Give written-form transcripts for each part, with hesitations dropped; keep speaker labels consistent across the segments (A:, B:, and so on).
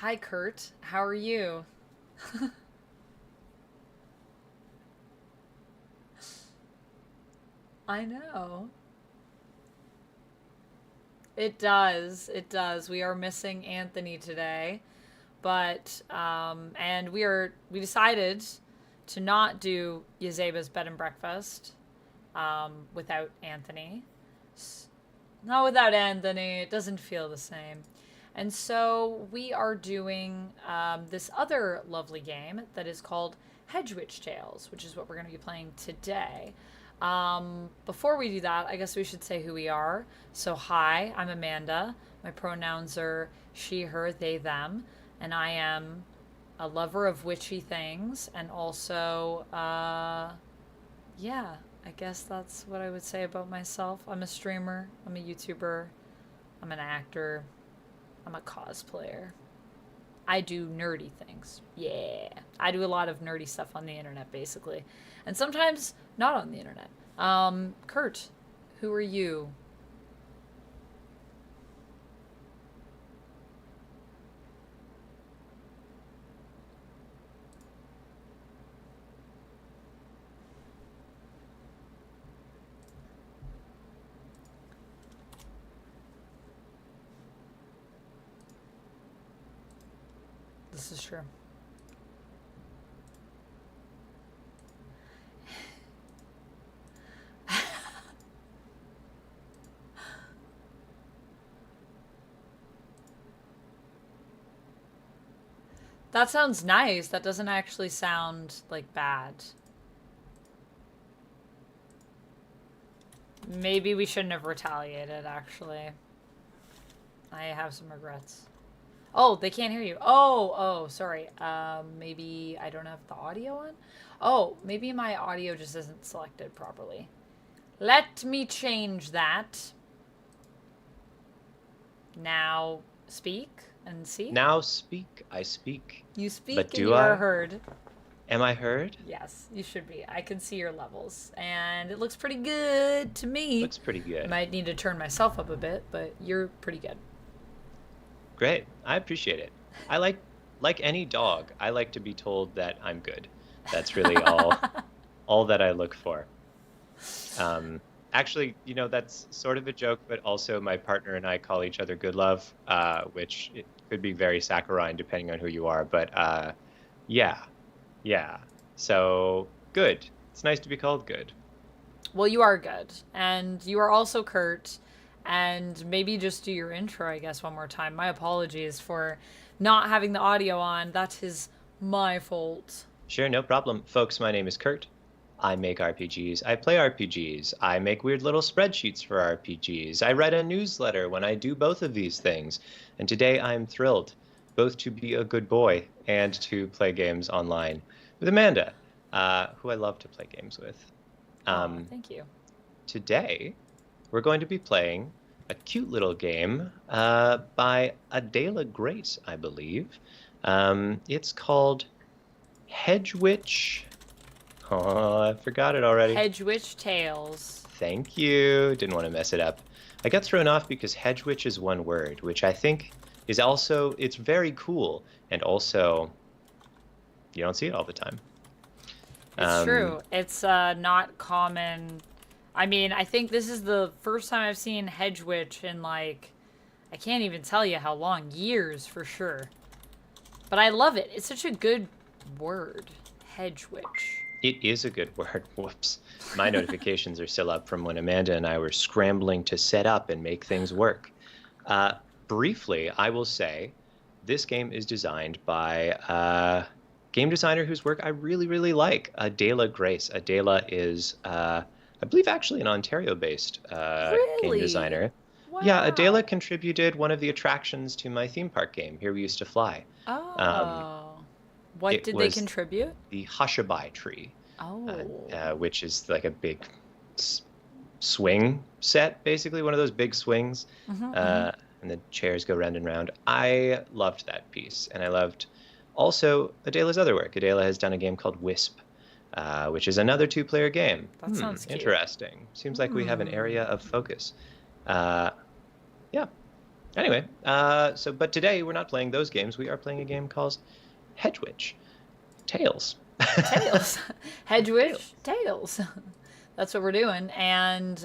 A: Hi, Kurt. How are you? I know. It does. It does. We are missing Anthony today, but and we decided to not do Yazeba's bed and breakfast without Anthony. Not without Anthony. It doesn't feel the same. And so we are doing this other lovely game that is called Hedgewitch Tales, which is what we're going to be playing today. Before we do that, I guess we should say who we are. So, hi, I'm Amanda. My pronouns are she, her, they, them, and I am a lover of witchy things, and also, yeah, I guess that's what I would say about myself. I'm a streamer, I'm a YouTuber, I'm an actor, I'm a cosplayer. I do nerdy things. Yeah. I do a lot of nerdy stuff on the internet, basically. And sometimes not on the internet. Kurt, who are you? This is true. That sounds nice. That doesn't actually sound like bad. Maybe we shouldn't have retaliated, actually. I have some regrets. Oh, they can't hear you. Oh, sorry. Maybe I don't have the audio on? Oh, maybe my audio just isn't selected properly. Let me change that. Now speak and see.
B: Now speak, I speak.
A: You speak
B: But
A: and
B: do
A: you are
B: I?
A: heard.
B: Am I heard?
A: Yes, you should be. I can see your levels, and it looks pretty good to me.
B: Looks pretty
A: I
B: good.
A: might need to turn myself up a bit, but you're pretty good.
B: Great. I appreciate it. I like any dog, I like to be told that I'm good. That's really all that I look for. Actually, that's sort of a joke, but also my partner and I call each other Good Love, which it could be very saccharine depending on who you are. But yeah, yeah. So good. It's nice to be called good.
A: Well, you are good, and you are also Kurt. And maybe just do your intro, I guess, one more time. My apologies for not having the audio on. That is my fault.
B: Sure, no problem. Folks, my name is Kurt. I make RPGs. I play RPGs. I make weird little spreadsheets for RPGs. I write a newsletter when I do both of these things. And today I'm thrilled both to be a good boy and to play games online with Amanda, who I love to play games with.
A: Oh,
B: Um,
A: thank you.
B: Today, we're going to be playing a cute little game by Adela Grace, I believe. It's called Hedgewitch. Oh, I forgot it already.
A: Hedgewitch Tales.
B: Thank you. Didn't want to mess it up. I got thrown off because Hedgewitch is one word, which I think is also, it's very cool. And also, you don't see it all the time.
A: It's
B: Um,
A: true. It's not common. I mean, I think this is the first time I've seen Hedgewitch in like, I can't even tell you how long. Years for sure. But I love it. It's such a good word. Hedgewitch.
B: it is a good word. Whoops. My notifications are still up from when Amanda and I were scrambling to set up and make things work. Uh, Briefly, I will say this game is designed by a game designer whose work I really, really like, Adela Grace. Adela is, I believe, actually an Ontario-based game
A: Really?
B: designer. Yeah, Adela
A: Wow.
B: contributed one of the attractions to my theme park game, Here We Used to Fly. Um,
A: Oh. What
B: it
A: did they
B: was
A: contribute?
B: the Hushabye tree,
A: Oh.
B: which is like a big s- swing set, basically one of those big swings,
A: Mm-hmm.
B: uh, and the chairs go round and round. I loved that piece, and I loved also Adela's other work. Adela has done a game called Wisp, which is another two-player game.
A: That sounds cute.
B: Interesting. Seems like we have an
A: Hmm.
B: area of focus. Uh, yeah. Anyway, but today we're not playing those games. We are playing a game called Hedgewitch. Tails.
A: Tails. Hedgewitch,
B: Tails.
A: Tails. That's what we're doing. And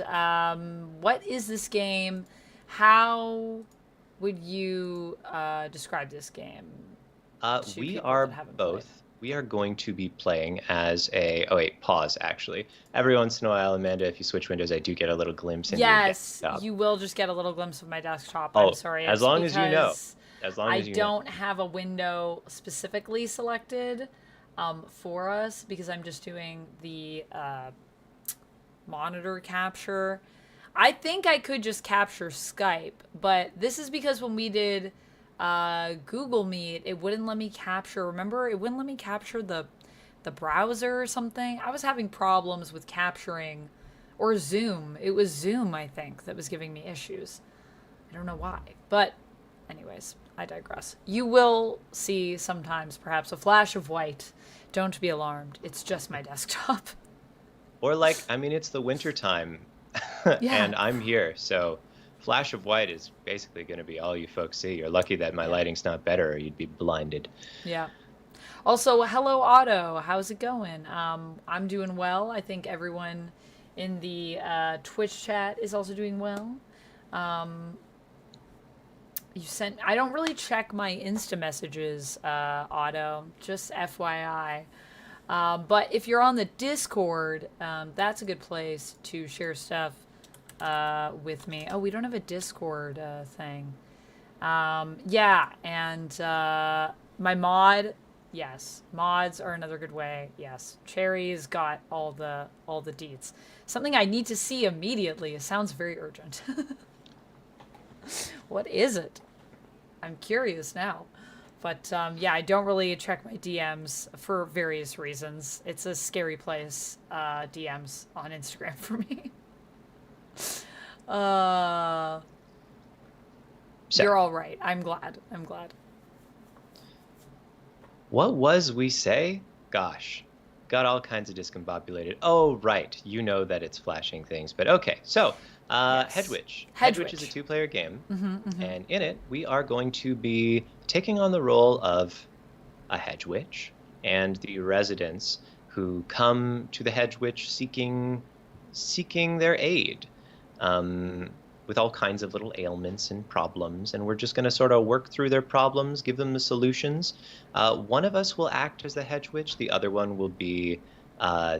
A: what is this game? How would you describe this game to
B: We
A: people that
B: are
A: haven't played?
B: both. We are going to be playing as a. Oh wait, pause. Actually, every once in a while, Amanda, if you switch windows, I do get a little glimpse into your
A: Yes,
B: desktop.
A: you will just get a little glimpse of my desktop. I'm
B: Oh,
A: sorry.
B: as
A: It's
B: long as you know.
A: because
B: As long
A: I
B: as you know.
A: don't have a window specifically selected for us because I'm just doing the monitor capture. I think I could just capture Skype, but this is because when we did Google Meet, it wouldn't let me capture. Remember, it wouldn't let me capture the browser or something. I was having problems with capturing, or Zoom. It was Zoom, I think, that was giving me issues. I don't know why, but anyways, I digress. You will see sometimes, perhaps, a flash of white. Don't be alarmed. It's just my desktop.
B: Or like, I mean, it's the winter time,
A: Yeah,
B: and I'm here, so flash of white is basically going to be all you folks see. You're lucky that my
A: yeah,
B: lighting's not better, or you'd be blinded.
A: yeah. Also, hello, Otto. How's it going? I'm doing well. I think everyone in the Twitch chat is also doing well. Um, you sent. I don't really check my Insta messages, Otto. Just FYI. But if you're on the Discord, that's a good place to share stuff with me. Oh, we don't have a Discord thing. Yeah, and my mod, yes, mods are another good way. Yes, Cherry's got all the deets. Something I need to see immediately. It sounds very urgent. What is it? I'm curious now. But yeah, I don't really check my DMs for various reasons. It's a scary place, DMs on Instagram for me. Uh,
B: So,
A: you're all right. I'm glad. I'm glad.
B: what was we say? Gosh, got all kinds of discombobulated. Oh, right. You know that it's flashing things, but okay. So,
A: Yes.
B: Hedgewitch. Hedgewitch is a
A: Hedgewitch.
B: two-player game,
A: Mm-hmm, mm-hmm.
B: and in it, we are going to be taking on the role of a hedge witch and the residents who come to the hedge witch seeking their aid um, with all kinds of little ailments and problems, and we're just going to sort of work through their problems, give them the solutions. One of us will act as the hedge witch, the other one will be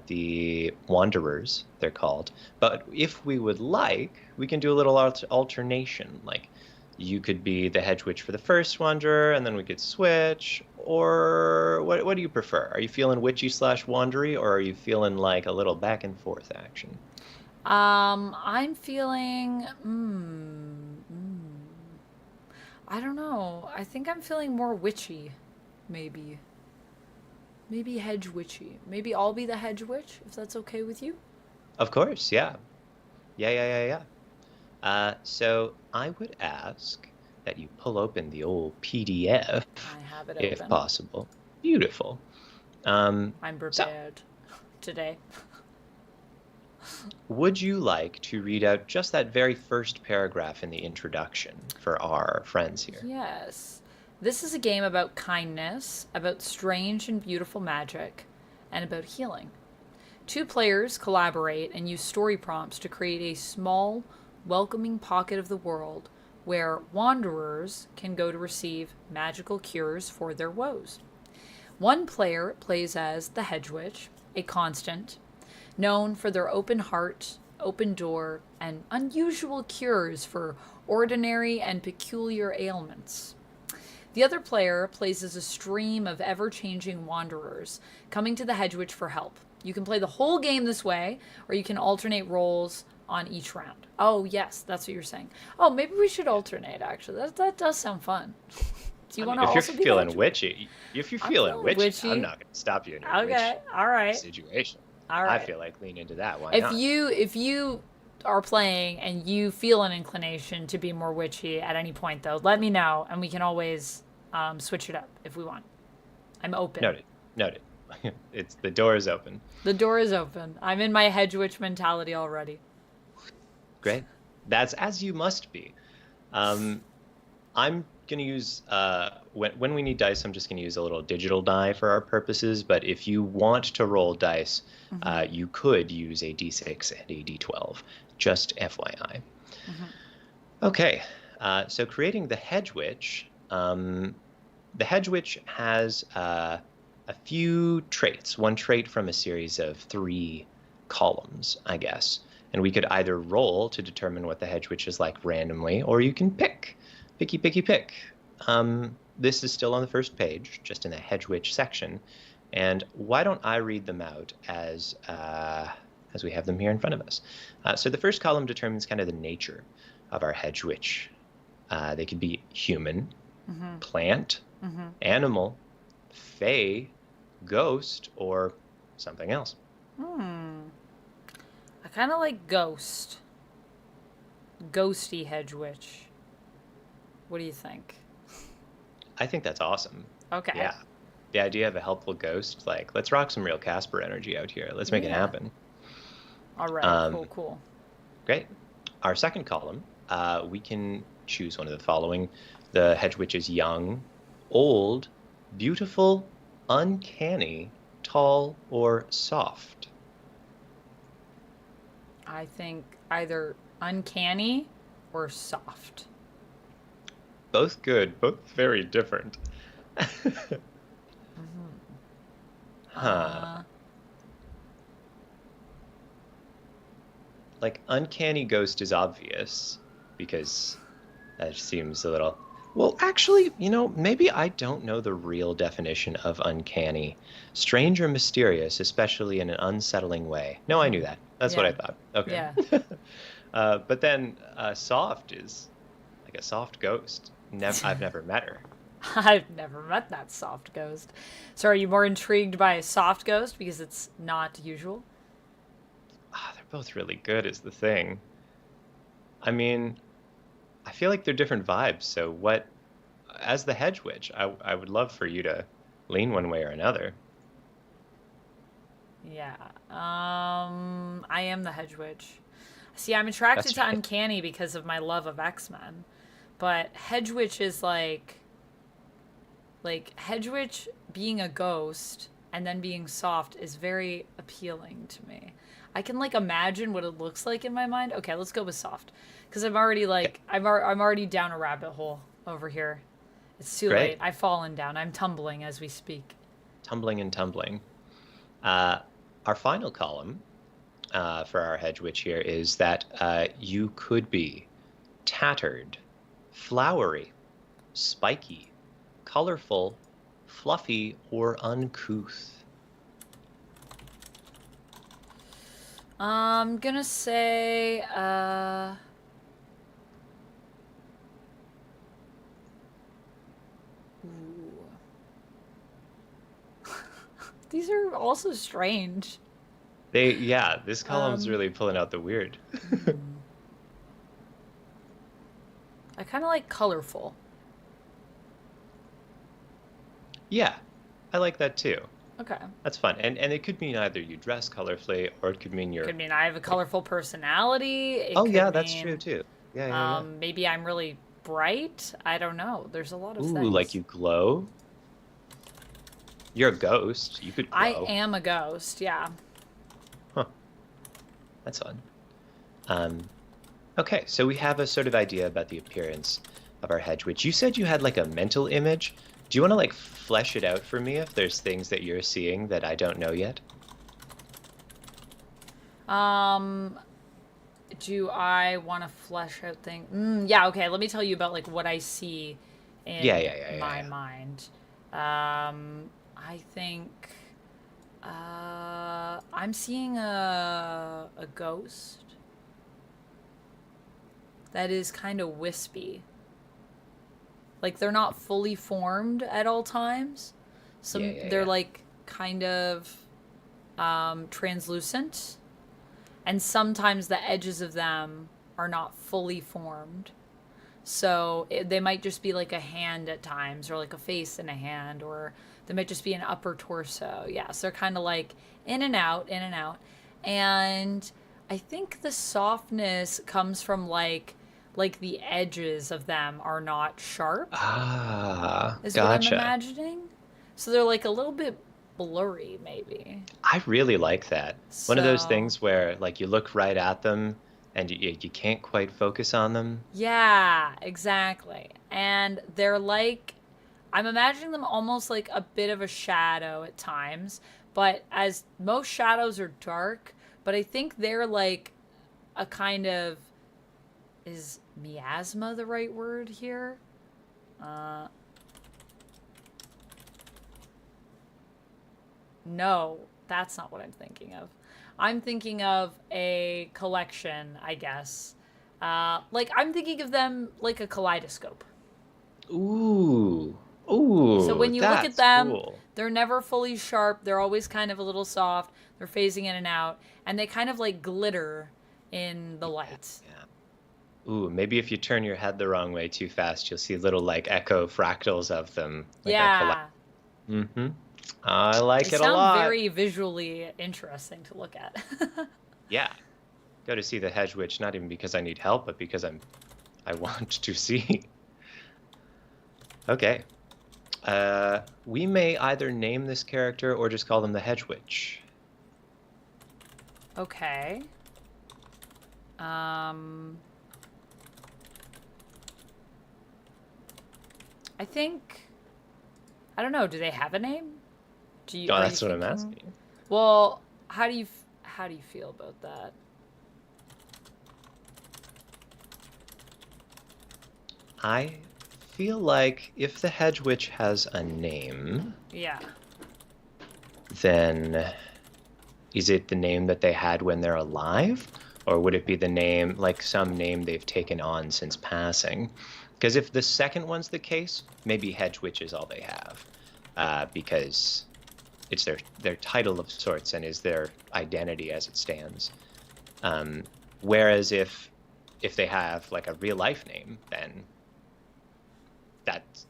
B: the wanderers, they're called. But if we would like, we can do a little alternation, like you could be the hedge witch for the first wanderer, and then we could switch. Or what do you prefer? Are you feeling witchy slash wandery, or are you feeling like a little back and forth action?
A: I'm feeling. I don't know. I think I'm feeling more witchy, maybe. Maybe hedge witchy. Maybe I'll be the hedge witch if that's okay with you.
B: Of course, yeah. Yeah. So I would ask that you pull open the old PDF,
A: I have it
B: if
A: open.
B: possible. Beautiful. Um,
A: I'm
B: so,
A: prepared today.
B: would you like to read out just that very first paragraph in the introduction for our friends here?
A: Yes. This is a game about kindness, about strange and beautiful magic, and about healing. Two players collaborate and use story prompts to create a small, welcoming pocket of the world where wanderers can go to receive magical cures for their woes. One player plays as the Hedge Witch, a constant, known for their open heart, open door, and unusual cures for ordinary and peculiar ailments. The other player plays as a stream of ever changing wanderers coming to the Hedgewitch for help. You can play the whole game this way, or you can alternate roles on each round. Oh, yes, that's what you're saying. Oh, maybe we should alternate, actually. That does sound fun. Do you
B: I
A: want
B: mean,
A: to
B: if you're
A: also be the
B: feeling
A: Hedgewitch?
B: witchy, if you're
A: I'm
B: feeling
A: feeling
B: witchy, I'm
A: witchy.
B: not going to stop you in your witch
A: Okay, all right,
B: situation.
A: all
B: I
A: right.
B: feel like lean into that. Why
A: If
B: not?
A: you are playing and you feel an inclination to be more witchy at any point, though, let me know, and we can always switch it up if we want. I'm open.
B: Noted. Noted. It's the door is open.
A: The door is open. I'm in my hedge witch mentality already.
B: Great. That's as you must be. Um, I'm gonna use when we need dice, I'm just gonna use a little digital die for our purposes. But if you want to roll dice,
A: Mm-hmm.
B: you could use a d6 and a d12. Just FYI.
A: Mm-hmm.
B: Okay, so creating the Hedgewitch. The Hedgewitch has a few traits. One trait from a series of 3 columns, I guess. And we could either roll to determine what the Hedgewitch is like randomly, or you can pick. This is still on the first page, just in the Hedgewitch section. And why don't I read them out as we have them here in front of us? So the first column determines kind of the nature of our Hedgewitch. They could be human,
A: Mm-hmm.
B: plant,
A: Mm-hmm.
B: animal, fae, ghost, or something else.
A: Hmm. I kind of like ghost. Ghosty Hedgewitch. What do you think?
B: I think that's awesome.
A: Okay.
B: Yeah. The idea of a helpful ghost, like, let's rock some real Casper energy out here. Let's make it
A: Yeah.
B: happen.
A: All right.
B: Um,
A: Cool. Cool.
B: Great. Our second column, we can choose one of the following. The Hedgewitch is young, old, beautiful, uncanny, tall, or soft.
A: I think either uncanny or soft.
B: Both good, both very different.
A: Mm-hmm.
B: Huh. Like, uncanny ghost is obvious because that seems a little. Well, actually, maybe I don't know the real definition of uncanny. Strange or mysterious, especially in an unsettling way. No, I
A: Mm-hmm.
B: knew that. That's what
A: Yeah.
B: I thought. Okay.
A: Yeah.
B: But then soft is like a soft ghost. I've never met her.
A: I've never met that soft ghost. So are you more intrigued by a soft ghost because it's not usual?
B: They're both really good, is the thing. I mean, I feel like they're different vibes. So as the Hedge Witch, I would love for you to lean one way or another.
A: Yeah. I am the Hedge Witch. See, I'm attracted
B: That's
A: to
B: right.
A: uncanny because of my love of X-Men. But Hedge Witch is like Hedge Witch being a ghost and then being soft is very appealing to me. I can like imagine what it looks like in my mind. Okay, let's go with soft, because I'm already
B: Okay,
A: like I'm already down a rabbit hole over here. It's too late.
B: great.
A: I've fallen down. I'm tumbling as we speak.
B: Tumbling and tumbling. Uh, our final column for our Hedge Witch here is that you could be tattered, flowery, spiky, colorful, fluffy, or uncouth.
A: I'm gonna say ooh. These are also strange.
B: Yeah, this column's
A: Um,
B: really pulling out the weird.
A: I kind of like colorful.
B: Yeah, I like that too.
A: Okay.
B: That's fun. And it could mean either you dress colorfully or it could mean you're
A: Could mean I have a
B: like,
A: colorful personality. It
B: oh yeah,
A: could
B: that's true
A: mean
B: too. Yeah.
A: maybe I'm really bright. I don't know. There's a lot of
B: Ooh, like
A: things.
B: you glow. You're a ghost. You could
A: I
B: glow.
A: am a ghost. Yeah.
B: Huh, that's fun. Um, okay, so we have a sort of idea about the appearance of our hedge witch. You said you had like a mental image. Do you want to like flesh it out for me if there's things that you're seeing that I don't know yet?
A: Um, do I want to flesh out things? Yeah. Okay. Let me tell you about like what I see in my
B: Yeah.
A: mind. I think I'm seeing a ghost that is kind of wispy. Like they're not fully formed at all times. They're
B: Yeah.
A: like kind of translucent, and sometimes the edges of them are not fully formed. So they might just be like a hand at times, or like a face and a hand, or they might just be an upper torso. Yeah, so they're kind of like in and out, in and out. And I think the softness comes from like like the edges of them are not sharp,
B: Ah,
A: is what I'm
B: gotcha.
A: imagining. So they're like a little bit blurry, maybe.
B: I really like that. One of those
A: So,
B: things where like you look right at them and you can't quite focus on them.
A: yeah, exactly. And they're like, I'm imagining them almost like a bit of a shadow at times, but as most shadows are dark, but I think they're like a kind of, is miasma the right word here? Uh, no, that's not what I'm thinking of. I'm thinking of a collection, I guess. Like I'm thinking of them like a kaleidoscope.
B: Ooh,
A: So
B: ooh,
A: when you look at
B: that's
A: them,
B: cool.
A: they're never fully sharp. They're always kind of a little soft. They're phasing in and out, and they kind of like glitter in the
B: Yeah,
A: light.
B: yeah. Ooh, maybe if you turn your head the wrong way too fast, you'll see little like echo fractals of them, like a collect.
A: Yeah,
B: Mm-hmm. I
A: they
B: like it a
A: sound
B: lot.
A: very visually interesting to look at.
B: Yeah. Go to see the Hedgewitch, not even because I need help, but because I want to see. Okay. We may either name this character or just call them the Hedgewitch.
A: Okay. Um, I think I don't know. Do they have a name?
B: Oh,
A: Are you
B: that's what I'm
A: thinking?
B: asking.
A: Well, how do you feel about that?
B: I feel like if the Hedgewitch has a name,
A: Yeah.
B: then is it the name that they had when they're alive? Or would it be the name, like some name they've taken on since passing? Because if the second one's the case, maybe Hedgewitch is all they have. Because it's their title of sorts and is their identity as it stands. Um, whereas if they have like a real life name, then that's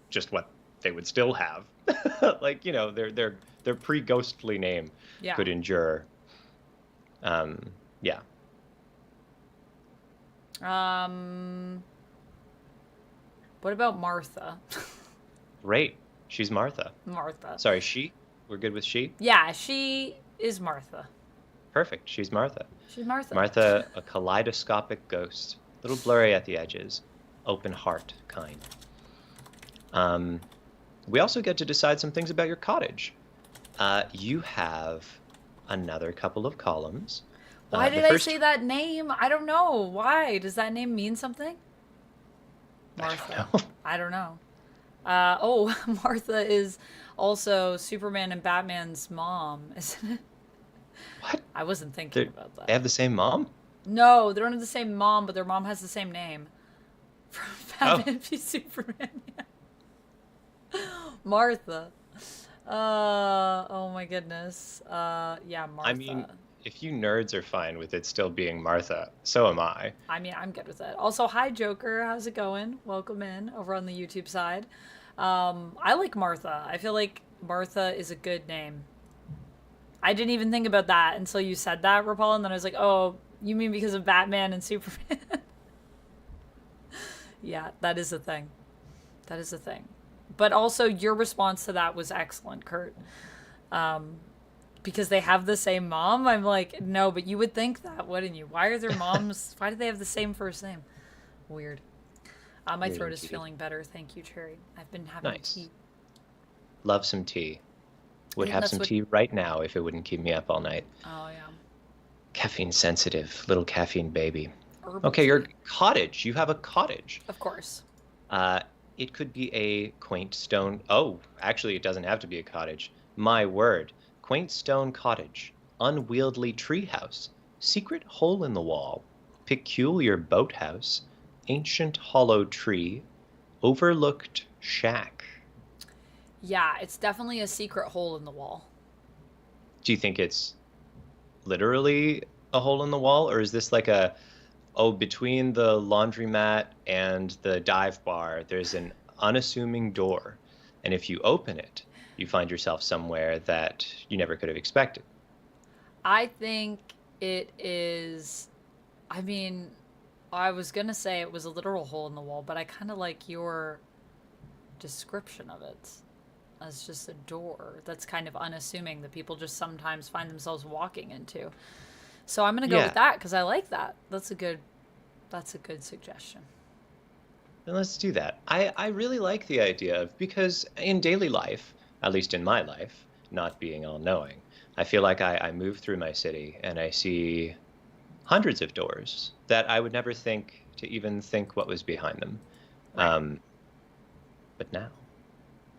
B: just what they would still have. Like, their pre-ghostly name
A: Yeah.
B: could endure. Um, yeah,
A: Um, what about Martha?
B: great. She's Martha.
A: Martha.
B: Sorry, she? We're good with she?
A: Yeah, she is Martha.
B: Perfect. She's Martha.
A: She's Martha.
B: Martha, a kaleidoscopic ghost, a little blurry at the edges, open heart kind. Um, we also get to decide some things about your cottage. You have another couple of columns.
A: Why
B: The
A: did I
B: first,
A: say that name? I don't know. Why? Does that name mean something?
B: I
A: Martha.
B: don't know.
A: I don't know. Oh, Martha is also Superman and Batman's mom, isn't it?
B: What?
A: I wasn't thinking
B: They're,
A: about
B: they
A: that.
B: have the same mom?
A: No, they don't have the same mom, but their mom has the same name. From
B: Oh,
A: Batman v Superman. Martha. Oh my goodness. Yeah,
B: I mean,
A: Martha.
B: if you nerds are fine with it still being Martha, so am I.
A: I mean, I'm good with it. Also, hi Joker, how's it going? Welcome in over on the YouTube side. I like Martha. I feel like Martha is a good name. I didn't even think about that until you said that, Rapal, and then I was like, oh, you mean because of Batman and Superman? Yeah, that is a thing. That is a thing. But also, your response to that was excellent, Kurt. Because they have the same mom. I'm like, no, but you would think that, wouldn't you? Why are their moms? Why do they have the same first name? Weird. My
B: Weird
A: throat is
B: indeed.
A: feeling better. Thank you, Cherry. I've been having
B: Nice.
A: tea.
B: Love some tea.
A: I
B: Would
A: think
B: have
A: that's
B: some
A: what.
B: tea right now if it wouldn't keep me up all night.
A: Oh yeah,
B: Caffeine sensitive, little caffeine baby.
A: herbal
B: Okay, your
A: tea.
B: cottage. You have a cottage.
A: Of course.
B: Uh, it could be a quaint stone. Oh, actually, it doesn't have to be a cottage. My word. Quaint stone cottage. Unwieldy treehouse. Secret hole in the wall. Peculiar boathouse. Ancient hollow tree. Overlooked shack.
A: Yeah, it's definitely a secret hole in the wall.
B: Do you think it's literally a hole in the wall, or is this like a, oh, between the laundromat and the dive bar, there's an unassuming door, and if you open it, you find yourself somewhere that you never could have expected.
A: I think it is. I mean, I was gonna say it was a literal hole in the wall, but I kind of like your description of it as just a door that's kind of unassuming that people just sometimes find themselves walking into. So I'm gonna go with
B: Yeah,
A: that because I like that. That's a good suggestion.
B: then let's do that. I really like the idea of, because in daily life, at least in my life, not being all knowing, I feel like I move through my city and I see hundreds of doors that I would never think to even think what was behind them.
A: Right.
B: Um, but now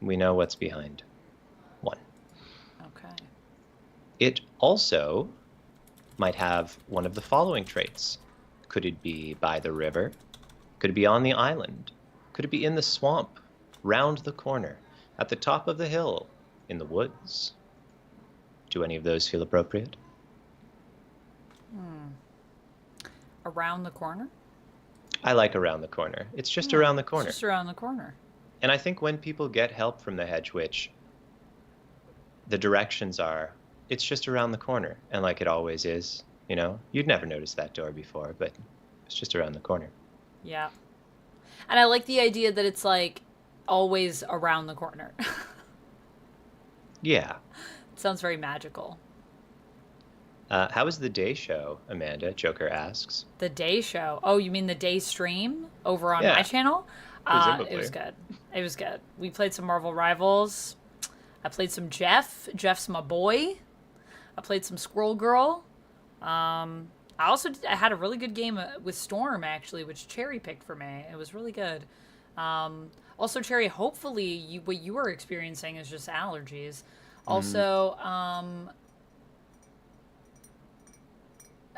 B: we know what's behind one.
A: Okay.
B: It also might have one of the following traits. Could it be by the river? Could it be on the island? Could it be in the swamp, round the corner, at the top of the hill, in the woods? Do any of those feel appropriate?
A: Around the corner.
B: I like around the corner. It's just
A: Yeah,
B: around the
A: it's
B: corner.
A: just around the corner.
B: And I think when people get help from the Hedge Witch, the directions are, it's just around the corner. And like it always is, you'd never noticed that door before, but it's just around the corner.
A: Yeah. And I like the idea that it's like always around the corner. It
B: Yeah.
A: sounds very magical.
B: How was the day show, Amanda? Joker asks.
A: The day show. Oh, you mean the day stream over on my
B: Yeah,
A: channel? It was
B: presumably.
A: good. It was good. We played some Marvel Rivals. I played some Jeff. Jeff's my boy. I played some Squirrel Girl. I had a really good game with Storm actually, which Cherry picked for me. It was really good. Also, Cherry, hopefully what you are experiencing is just allergies.
B: Mm,
A: Also,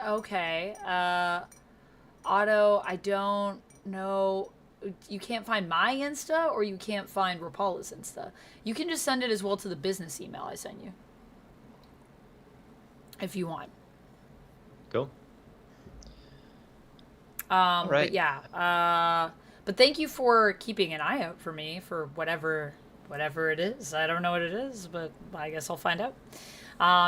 A: okay. Otto, I don't know. You can't find my Insta or you can't find Rapala's Insta. You can just send it as well to the business email I sent you if you want.
B: cool. All
A: But
B: right.
A: yeah. But thank you for keeping an eye out for me for whatever it is. I don't know what it is, but I guess I'll find out.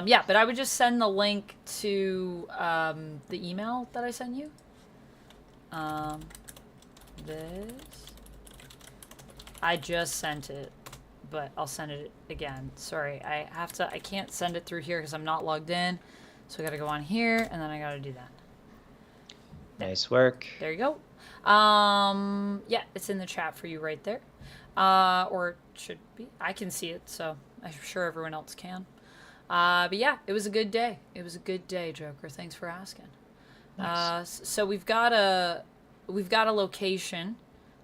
A: Yeah, but I would just send the link to the email that I sent you. Um, this. I just sent it, but I'll send it again. Sorry, I can't send it through here because I'm not logged in. So I gotta go on here, and then I gotta do that.
B: Nice work.
A: There you go. Yeah, it's in the chat for you right there. Or it should be. I can see it, so I'm sure everyone else can. But yeah, it was a good day. It was a good day, Joker. Thanks for asking.
B: Nice.
A: So we've got a location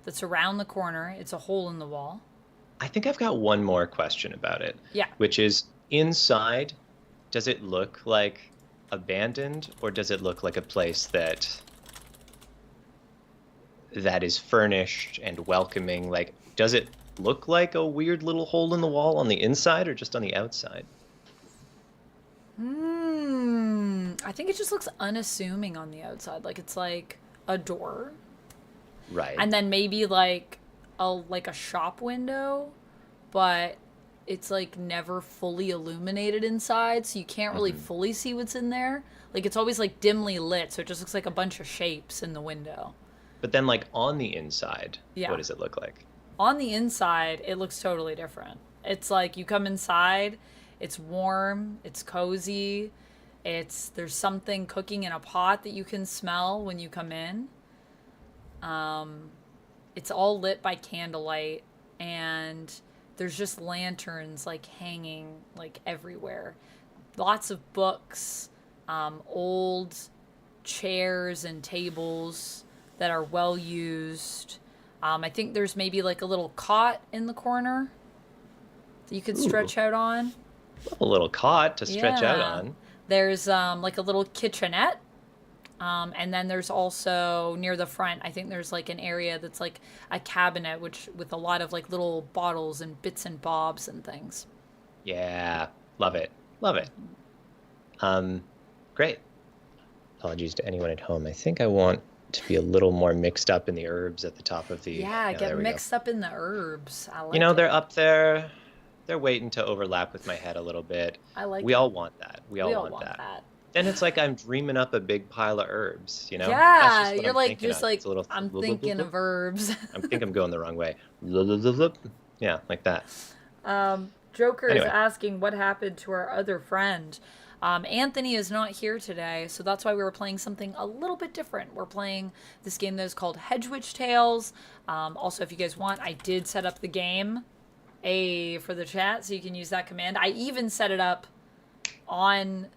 A: that's around the corner. It's a hole in the wall.
B: I think I've got one more question about it,
A: Yeah.
B: which is inside, does it look like abandoned, or does it look like a place that is furnished and welcoming? Like, does it look like a weird little hole in the wall on the inside or just on the outside?
A: I think it just looks unassuming on the outside. Like it's like a door,
B: Right.
A: and then maybe like a shop window, but it's like never fully illuminated inside, so you can't really
B: Hmm.
A: fully see what's in there. Like it's always like dimly lit, so it just looks like a bunch of shapes in the window.
B: But then, like, on the inside,
A: Yeah.
B: what does it look like?
A: On the inside, it looks totally different. It's like you come inside, it's warm, it's cozy, there's something cooking in a pot that you can smell when you come in. It's all lit by candlelight, and there's just lanterns like hanging like everywhere. Lots of books, old chairs and tables that are well used. I think there's maybe like a little cot in the corner that you could
B: Ooh,
A: stretch out on.
B: a little cot to stretch out
A: Yeah.
B: on.
A: There's like a little kitchenette. And then there's also near the front, I think there's like an area that's like a cabinet, which with a lot of like little bottles and bits and bobs and things.
B: Yeah, love it. Love it. Um, Great. Apologies to anyone at home. I think I want to be a little more mixed up in the herbs at the top of the.
A: Yeah,
B: Yeah,
A: get
B: there we go.
A: mixed up in the herbs. I like
B: They're
A: it.
B: up there. They're waiting to overlap with my head a little bit.
A: I like
B: We
A: it.
B: all want that. We all
A: We all
B: want
A: want
B: that.
A: that.
B: Then it's like I'm dreaming up a big pile of herbs, you know? That's
A: Yeah,
B: just what
A: you're
B: I'm
A: like
B: thinking
A: just
B: of.
A: like
B: It's a little
A: I'm
B: blup, blup, blup,
A: thinking
B: blup.
A: of verbs.
B: I think I'm going the wrong way. Blup, blup, blup, blup. Yeah, like that.
A: Joker is
B: Anyway,
A: asking what happened to our other friend. Anthony is not here today, so that's why we were playing something a little bit different. We're playing this game that is called Hedgewitch Tales. Also, if you guys want, I did set up the game for the chat, so you can use that command. I even set it up on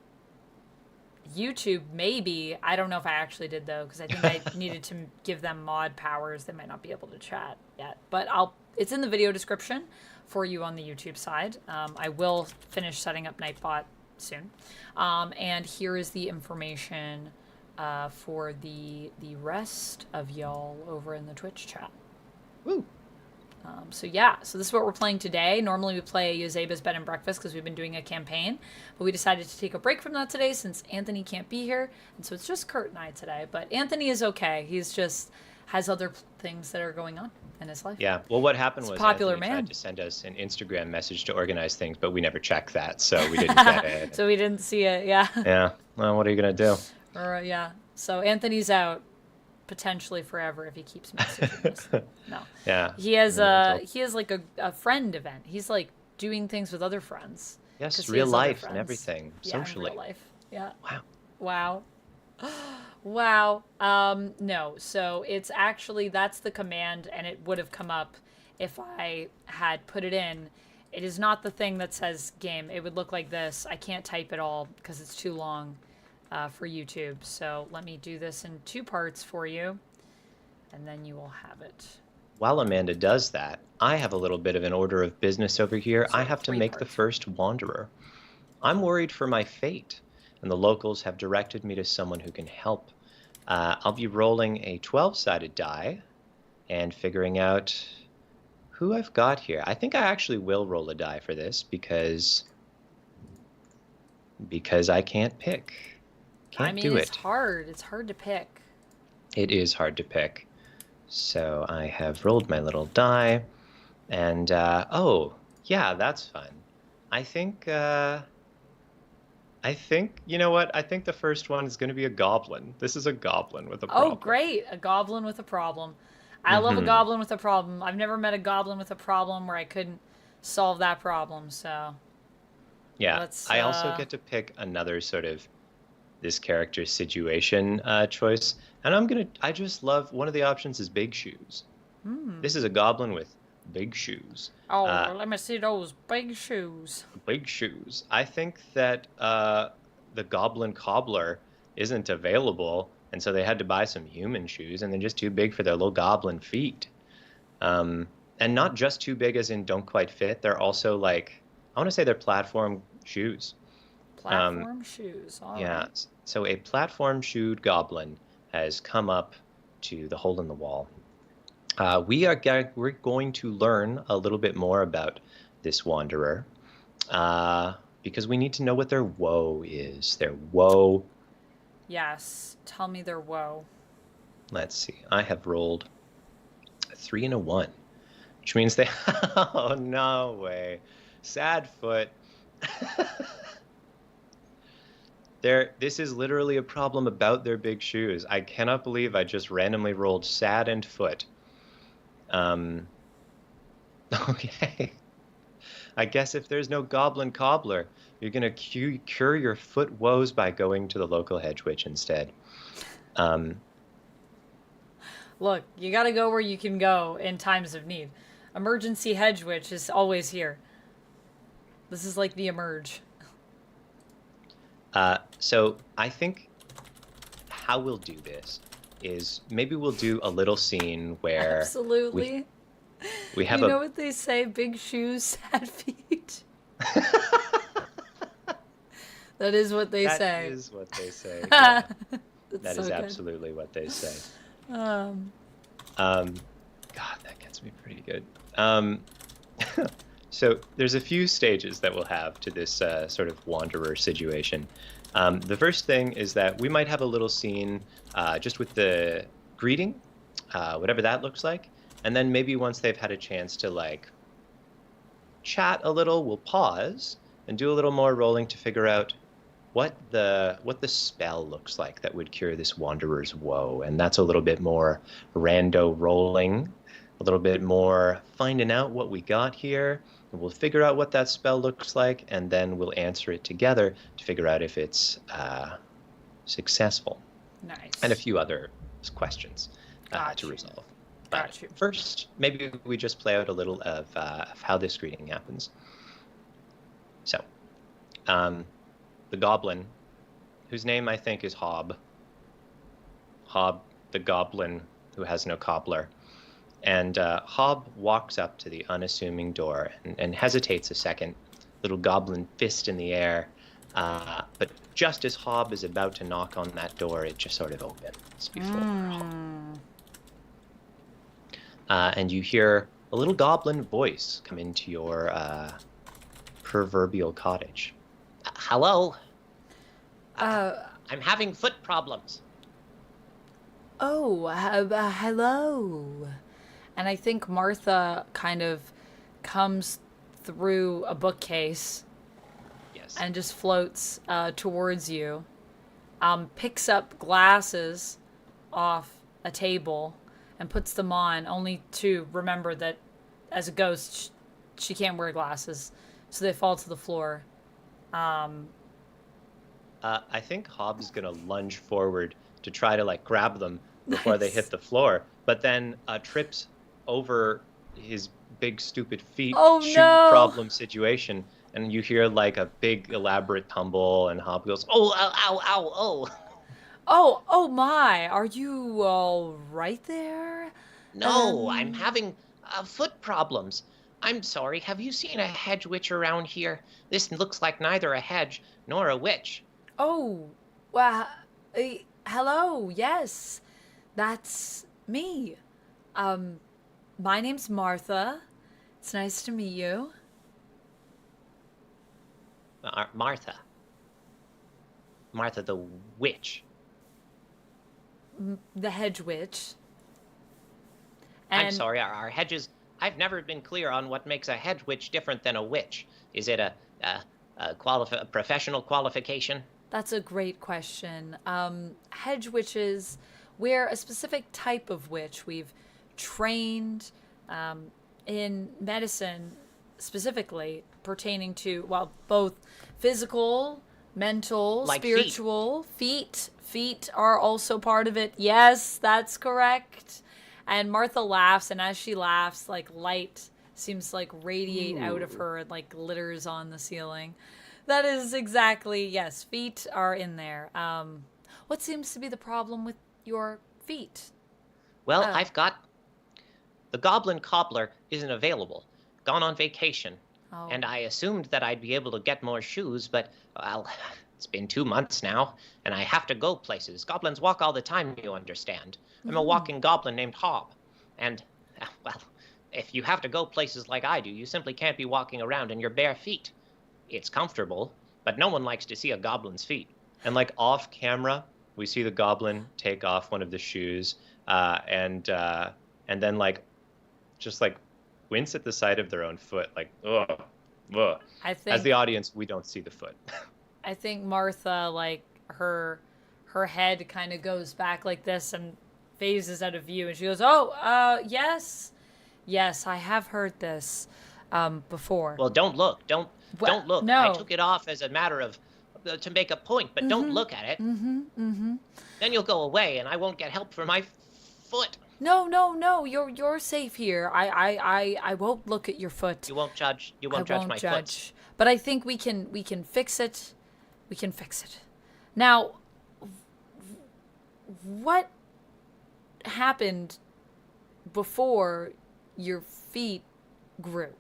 A: YouTube, maybe. I don't know if I actually did though, because I think I needed to give them mod powers. They might not be able to chat yet, but it's in the video description for you on the YouTube side. I will finish setting up Nightbot soon, and here is the information for the rest of y'all over in the Twitch chat.
B: woo.
A: So yeah, so this is what we're playing today. Normally we play Yozeba's Bed and Breakfast because we've been doing a campaign, but we decided to take a break from that today since Anthony can't be here, and so it's just Kurt and I today. But Anthony is okay. He's just has other things that are going on in his life.
B: Yeah. Well, what happened was
A: Popular
B: Anthony
A: man.
B: tried to send us an Instagram message to organize things, but we never checked that, so we didn't get it.
A: So we didn't see it. Yeah.
B: Yeah. Well, what are you gonna do?
A: Or yeah. So Anthony's out potentially forever if he keeps messaging us. No.
B: Yeah.
A: He has
B: Yeah,
A: he has like a friend event. He's like doing things with other friends.
B: yes,
A: 'Cause he
B: real
A: has other
B: life and
A: friends.
B: everything,
A: Yeah, in
B: socially.
A: real life. Yeah.
B: Wow.
A: Wow. Wow. No. So it's actually that's the command, and it would have come up if I had put it in. It is not the thing that says game. It would look like this. I can't type it all because it's too long for YouTube. So let me do this in 2 parts for you, and then you will have it.
B: While Amanda does that, I have a little bit of an order of business over here.
A: Sorry,
B: I have to
A: 3
B: make the
A: parts.
B: first wanderer. I'm worried for my fate, and the locals have directed me to someone who can help. I'll be rolling a 12-sided die and figuring out who I've got here. I think I actually will roll a die for this because I can't pick. Can't
A: I mean,
B: do
A: it's
B: it.
A: hard. It's hard to pick.
B: It is hard to pick. So I have rolled my little die, and oh, yeah, that's fun. I think, you know what? I think the first one is going to be a goblin. This is a goblin with a problem.
A: Oh, great. A goblin with a problem. I love a goblin with a problem. I've never met a goblin with a problem where I couldn't solve that problem, so.
B: Yeah, I also get to pick another sort of this character's situation choice. And I just love, one of the options is big shoes. This is a goblin with big shoes.
A: Oh, let me see those big shoes.
B: Big shoes. I think that the goblin cobbler isn't available, and so they had to buy some human shoes, and they're just too big for their little goblin feet. And not just too big as in don't quite fit. They're also like, I want to say they're platform shoes.
A: Platform shoes. All
B: Yeah.
A: right.
B: So a platform-shoed goblin has come up to the hole in the wall. We're going to learn a little bit more about this wanderer because we need to know what their woe is. Their woe.
A: Yes. Tell me their woe.
B: Let's see. I have rolled a 3 and a 1, which means they. Oh no way! Sad foot. This is literally a problem about their big shoes. I cannot believe I just randomly rolled sad and foot. Okay. I guess if there's no goblin cobbler, you're going to cure your foot woes by going to the local Hedgewitch instead.
A: Look, you gotta go where you can go in times of need. Emergency Hedgewitch is always here. This is like the emerge.
B: So I think how we'll do this is maybe we'll do a little scene where
A: Absolutely.
B: we have
A: you know what they say? Big shoes, sad feet. That is what they say.
B: That is what they say. Yeah. That
A: so
B: is
A: good.
B: absolutely what they say. God, that gets me pretty good. So there's a few stages that we'll have to this sort of wanderer situation. The first thing is that we might have a little scene just with the greeting, whatever that looks like. And then maybe once they've had a chance to like chat a little, we'll pause and do a little more rolling to figure out what the spell looks like that would cure this wanderer's woe, and that's a little bit more rando rolling, a little bit more finding out what we got here, and we'll figure out what that spell looks like, and then we'll answer it together to figure out if it's successful, and a
A: Nice.
B: few other questions
A: Got
B: to
A: you.
B: resolve. But
A: Got you.
B: first, maybe we just play out a little of how this greeting happens. So, um, the goblin, whose name I think is Hob, Hob the goblin who has no cobbler, and Hob walks up to the unassuming door and hesitates a second, little goblin fist in the air. But just as Hob is about to knock on that door, it just sort of opens before Hob. And you hear a little goblin voice come into your proverbial cottage. Hello? I'm having foot problems.
A: Oh, hello. And I think Martha kind of comes through a bookcase
B: Yes.
A: and just floats towards you, picks up glasses off a table and puts them on, only to remember that as a ghost, she can't wear glasses, so they fall to the floor.
B: I think Hobbs gonna lunge forward to try to like grab them before they hit
A: Nice.
B: the floor, but then trips over his big stupid feet
A: Oh
B: shoe
A: no!
B: problem situation, and you hear like a big elaborate tumble, and Hob goes, "Oh, ow, ow, ow, oh!"
A: Oh my! Are you all right there?
B: No, I'm
A: Um.
B: having foot problems. I'm sorry. Have you seen a hedge witch around here? This looks like neither a hedge nor a witch.
A: Oh. Well. Hello. Yes, that's me. Um. My name's Martha. It's nice to meet you.
B: Martha. Martha the witch.
A: The Hedgewitch.
B: I'm
A: And
B: sorry, our hedges. I've never been clear on what makes a hedge witch different than a witch. Is it a professional qualification?
A: that's a great question. Hedge witches, we're a specific type of witch. We've trained in medicine specifically pertaining to, well, both physical, mental,
B: Like feet.
A: spiritual. Feet are also part of it. Yes, that's correct. And Martha laughs, and as she laughs, like light seems to like radiate out of
B: Ooh.
A: her and like glitters on the ceiling. That is exactly, yes, feet are in there. What seems to be the problem with your feet?
B: Well,
A: Uh,
B: I've got the goblin cobbler isn't available, gone on vacation,
A: oh.
B: and I assumed that I'd be able to get more shoes, but well, it's been 2 months now, and I have to go places. Goblins walk all the time, you understand. I'm a walking goblin named Hob, and well, if you have to go places like I do, you simply can't be walking around in your bare feet. It's comfortable, but no one likes to see a goblin's feet. And like off camera, we see the goblin take off one of the shoes, and then like just like wince at the sight of their own foot, like ugh, ugh.
A: I
B: As the
A: think
B: audience, we don't see the foot.
A: I think Martha, like her head kind of goes back like this and phases out of view, and she goes, "Oh, yes, yes, I have heard this before."
B: Well, don't look,
A: Well,
B: don't look. I
A: no.
B: took it off as a matter of to make a point, but don't look at it. Then you'll go away, and I won't get help for my foot.
A: No, no, no. You're safe here. I won't look at your foot.
B: You won't judge. You
A: I
B: won't judge
A: won't
B: my foot.
A: judge. But I think we can fix it. We can fix it. Now, what happened before your feet grew?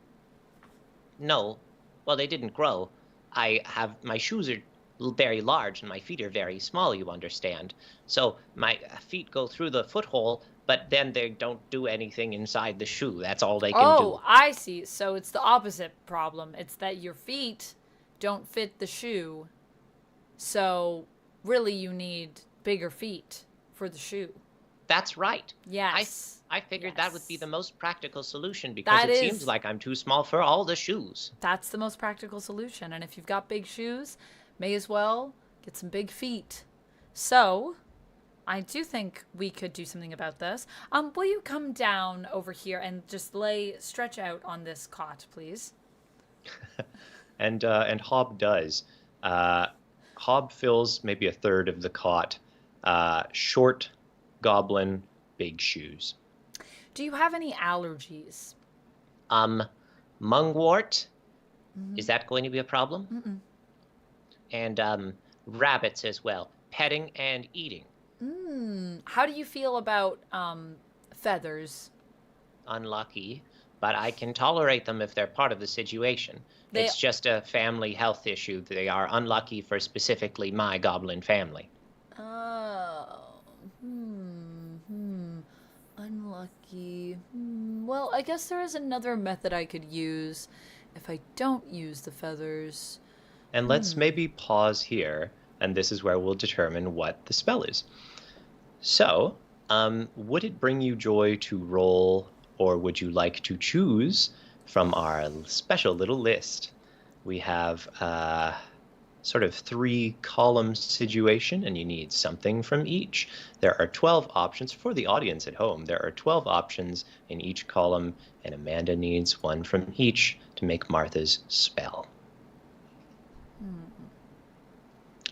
B: No, well, they didn't grow. I have my shoes are very large and my feet are very small, you understand. So my feet go through the foothold, but then they don't do anything inside the shoe. That's all they can do.
A: Oh, I see. So it's the opposite problem. It's that your feet don't fit the shoe. So really you need bigger feet for the shoe.
B: That's right. I
A: Yes.
B: I figured that would be
A: Yes.
B: the most practical solution because
A: That
B: it seems
A: is
B: like I'm too small for all the shoes.
A: that's the most practical solution. And if you've got big shoes, may as well get some big feet. So, I do think we could do something about this. Will you come down over here and just stretch out on this cot, please?
B: And Hob does. Hob fills maybe a third of the cot. Short goblin, big shoes.
A: Do you have any allergies?
C: Mungwort? Is that going to be a problem?
A: Mm-mm.
C: And rabbits as well. Petting and eating.
A: How do you feel about feathers?
C: Unlucky, but I can tolerate them if they're part of the situation. It's just a family health issue. They are unlucky for specifically my goblin family.
A: Oh. Unlucky. Well, I guess there is another method I could use if I don't use the feathers.
B: And let's maybe pause here, and this is where we'll determine what the spell is. So, would it bring you joy to roll, or would you like to choose from our special little list? We have sort of 3-column situation, and you need something from each. There are 12 options for the audience at home. There are 12 options in each column, and Amanda needs one from each to make Martha's spell.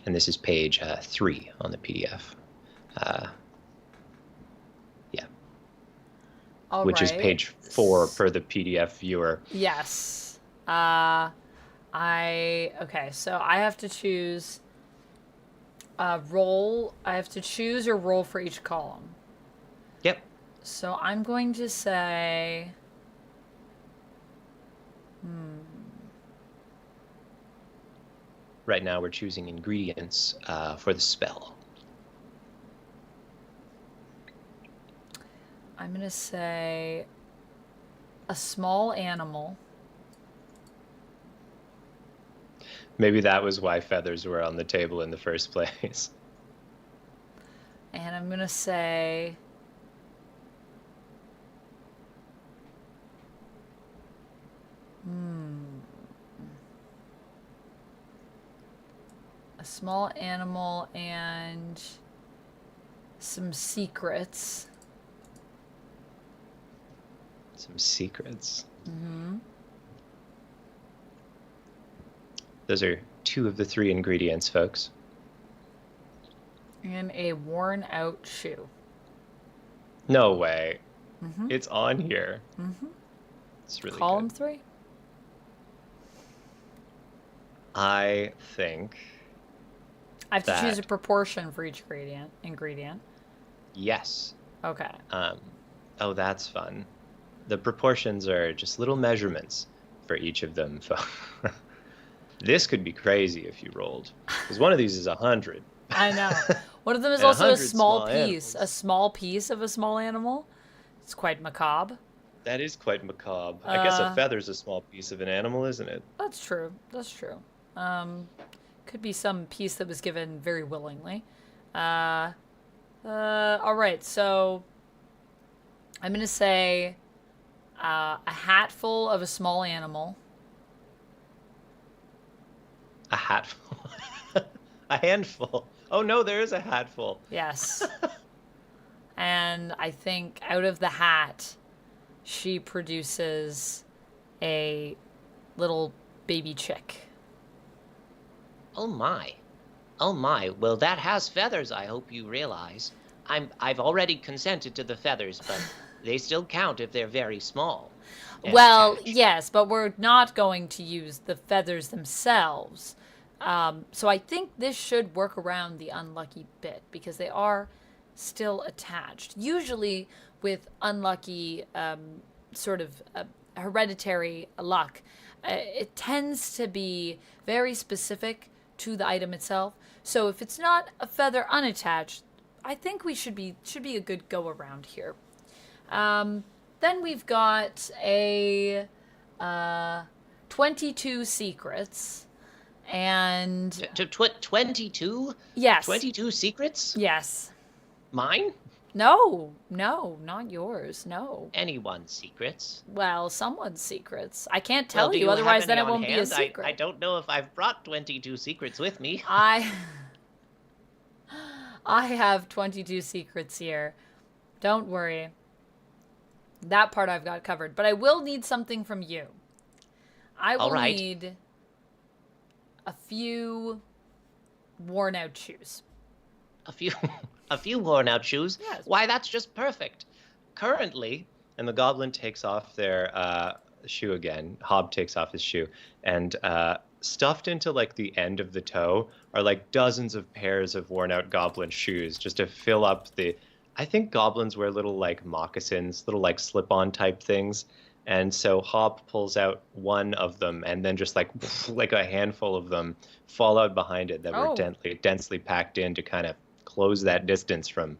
B: And this is page 3 on the PDF. Which is page 4 per the PDF viewer.
A: Yes. Okay, so I have to choose a roll. I have to choose a roll for each column.
B: Yep.
A: So I'm going to say...
B: Right now we're choosing ingredients for the spell.
A: I'm going to say a small animal.
B: Maybe that was why feathers were on the table in the first place.
A: And I'm going to say a small animal and some secrets.
B: Some secrets.
A: Mm-hmm.
B: Those are 2 of the 3 ingredients, folks.
A: And a worn out shoe.
B: No way.
A: Mm-hmm.
B: It's on here.
A: Mm-hmm.
B: It's really
A: Column
B: good.
A: 3.
B: I think
A: I have to choose a proportion for each ingredient.
B: Yes.
A: Okay.
B: Oh, that's fun. The proportions are just little measurements for each of them. This could be crazy if you rolled, because one of these is 100.
A: I know. One of them is
B: And
A: also a
B: 100
A: small
B: small
A: piece.
B: animals.
A: A small piece of a small animal. It's quite macabre.
B: That is quite macabre. I guess a feather's a small piece of an animal, isn't it?
A: That's true. That's true. Could be some piece that was given very willingly. All right. So I'm going to say a hatful of a small animal.
B: A hatful. A handful. Oh no, there is a hatful.
A: Yes. And I think out of the hat, she produces a little baby chick.
C: Oh my. Oh my. Well, that has feathers, I hope you realize. I've already consented to the feathers, but they still count if they're very small.
A: Well,
C: attached.
A: yes, but we're not going to use the feathers themselves. So I think this should work around the unlucky bit because they are still attached. Usually with unlucky sort of hereditary luck, it tends to be very specific to the item itself. So if it's not a feather unattached, I think we should be a good go around here. Then we've got a 22 secrets. And
C: 22?
A: yes.
C: 22 secrets?
A: Yes.
C: Mine?
A: No, not yours. No.
C: Anyone's secrets.
A: Well, someone's secrets. I can't tell
C: Do
A: you,
C: have
A: otherwise then
C: any
A: it
C: on
A: won't be a
C: hand?
A: secret.
C: I don't know if I've brought 22 secrets with me.
A: I I have 22 secrets here. Don't worry. That part I've got covered. But I will need something from you. I
C: All
A: will
C: right.
A: need a few worn out shoes.
C: A few, a few worn out shoes.
A: Yes.
C: Why, that's just perfect. Currently,
B: And the goblin takes off their shoe again. Hob takes off his shoe, and stuffed into like the end of the toe are like dozens of pairs of worn out goblin shoes, just to fill up the. I think goblins wear little like moccasins, little like slip-on type things, and so Hob pulls out one of them, and then just like like a handful of them fall out behind it that were
A: Oh.
B: densely packed in to kind of close that distance from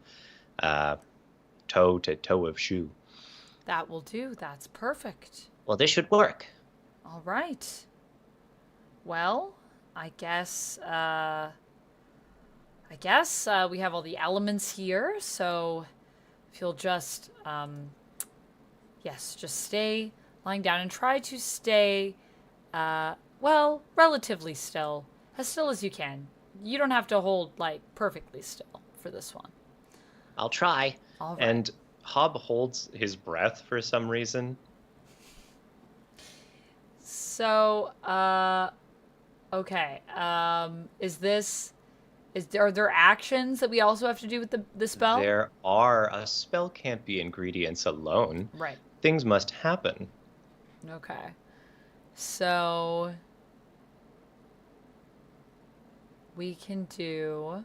B: toe to toe of shoe.
A: That will do. That's perfect.
C: well, this should work.
A: All right. Well, I guess we have all the elements here. So if you'll just just stay lying down and try to stay relatively still as you can. You don't have to hold like perfectly still for this one.
C: I'll try.
A: All right.
B: And Hob holds his breath for some reason.
A: So, okay. Are there actions that we also have to do with the spell?
B: There are. A spell can't be ingredients alone.
A: Right.
B: Things must happen.
A: Okay. So we can do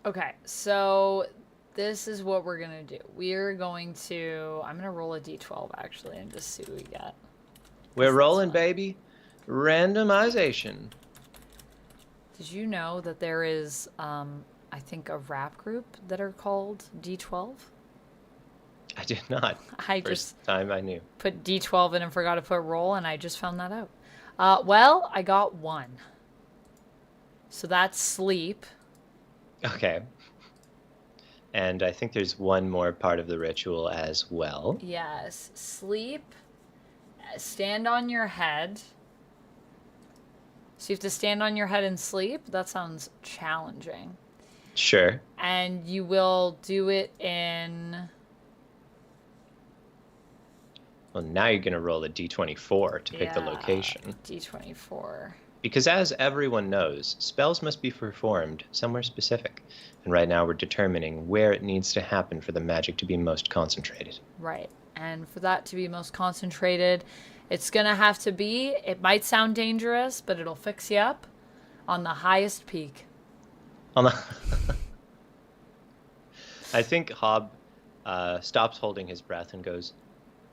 A: Okay, so this is what we're gonna do. I'm gonna roll a d12 actually and just see what we get.
B: We're
A: that's
B: rolling,
A: fine.
B: baby. Randomization.
A: Did you know that there is, I think, a rap group that are called D12?
B: I did not.
A: I
B: First
A: just
B: time I knew.
A: put D12 in and forgot to put roll, and I just found that out. Well, I got 1. So that's sleep.
B: Okay. And I think there's one more part of the ritual as well.
A: Yes, sleep. Stand on your head. So you have to stand on your head and sleep? That sounds challenging.
B: Sure.
A: And you will do it in...
B: Well, now you're going to roll a d24 to pick the location.
A: D24.
B: Because as everyone knows, spells must be performed somewhere specific. And right now we're determining where it needs to happen for the magic to be most concentrated.
A: Right. And for that to be most concentrated, it's going to have to be, it might sound dangerous, but it'll fix you up on the highest peak.
B: On the I think Hob stops holding his breath and goes,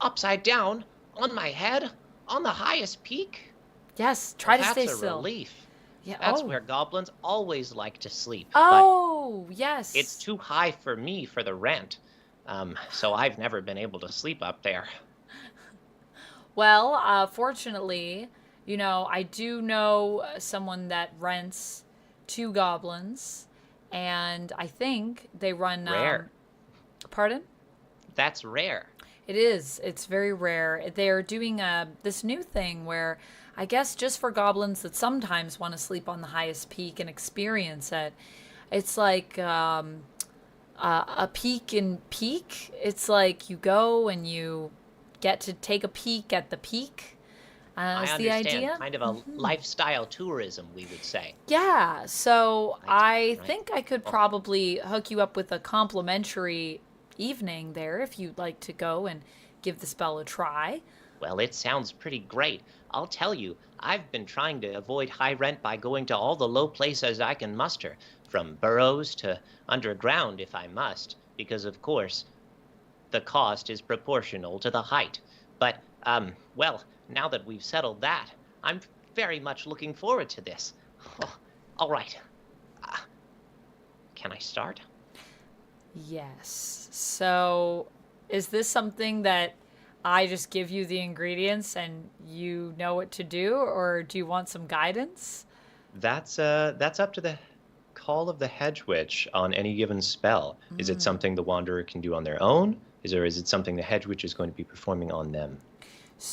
C: Upside down? On my head? On the highest peak?
A: Yes, try to
C: Well,
A: stay
C: that's a
A: still.
C: relief.
A: Yeah.
C: That's
A: oh.
C: where goblins always like to sleep.
A: Oh, yes.
C: But it's too high for me for the rent. So I've never been able to sleep up there.
A: Well, fortunately, I do know someone that rents 2 goblins, and I think they run...
C: Rare.
A: Pardon?
C: That's rare.
A: It is. It's very rare. They are doing this new thing where I guess just for goblins that sometimes want to sleep on the highest peak and experience it, it's like a peek in peak. It's like you go and you get to take a peek at the peak.
C: I
A: Is the
C: understand.
A: idea?
C: Kind of a lifestyle tourism, we would say.
A: Yeah. So I
C: right.
A: think I could probably hook you up with a complimentary evening there if you'd like to go and give the spell a try.
C: Well, it sounds pretty great. I'll tell you, I've been trying to avoid high rent by going to all the low places I can muster, from burrows to underground if I must, because of course, the cost is proportional to the height. But, well, now that we've settled that, I'm very much looking forward to this. Oh, all right. Can I start?
A: Yes. So is this something that I just give you the ingredients and you know what to do, or do you want some guidance?
B: That's up to the call of the Hedgewitch on any given spell. Is it something the Wanderer can do on their own? Is it something the Hedgewitch is going to be performing on them?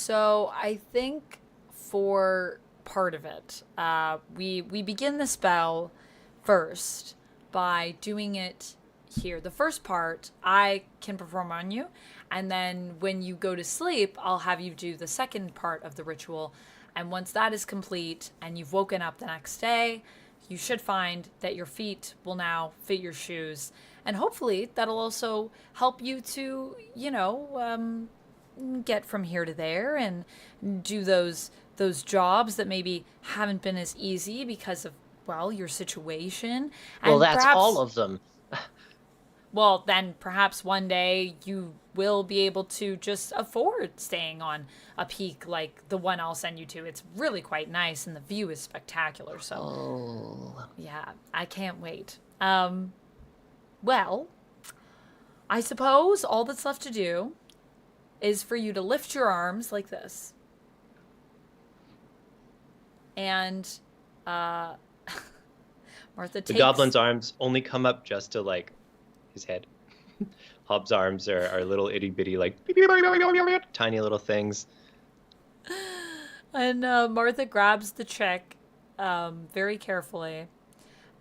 A: So I think for part of it, we begin the spell first by doing it here. The first part I can perform on you, and then when you go to sleep, I'll have you do the second part of the ritual. And once that is complete and you've woken up the next day, you should find that your feet will now fit your shoes. And hopefully that'll also help you to, get from here to there and do those jobs that maybe haven't been as easy because of, well, your situation.
C: Well,
A: And
C: that's
A: perhaps,
C: all of them.
A: well, then perhaps one day you will be able to just afford staying on a peak like the one I'll send you to. It's really quite nice and the view is spectacular. So,
C: Oh.
A: yeah, I can't wait. Well, I suppose all that's left to do is for you to lift your arms like this. And uh, Martha
B: The
A: takes.
B: goblin's arms only come up just to like his head. Hobbs' arms are little itty bitty, like tiny little things.
A: And Martha grabs the chick very carefully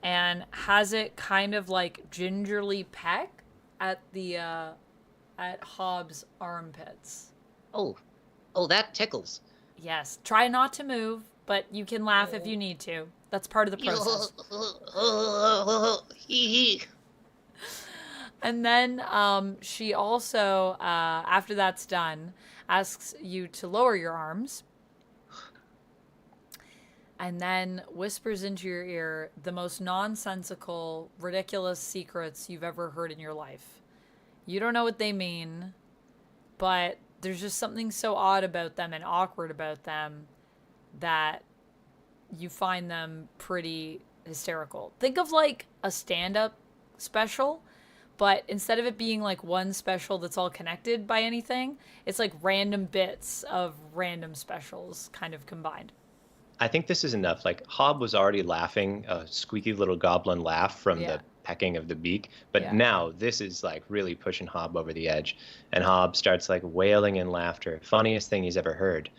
A: and has it kind of like gingerly peck at the at Hobbs' armpits.
C: Oh. Oh, that tickles.
A: Yes, try not to move, but you can laugh if you need to. That's part of the process. And then she also, after that's done, asks you to lower your arms. And then whispers into your ear the most nonsensical, ridiculous secrets you've ever heard in your life. You don't know what they mean, but there's just something so odd about them and awkward about them that you find them pretty hysterical. Think of like a stand-up special, but instead of it being like one special that's all connected by anything, it's like random bits of random specials kind of combined.
B: I think this is enough. Like Hob was already laughing, a squeaky little goblin laugh from
A: Yeah.
B: the pecking of the beak, but
A: Yeah.
B: now this is like really pushing Hob over the edge, and Hob starts like wailing in laughter, funniest thing he's ever heard.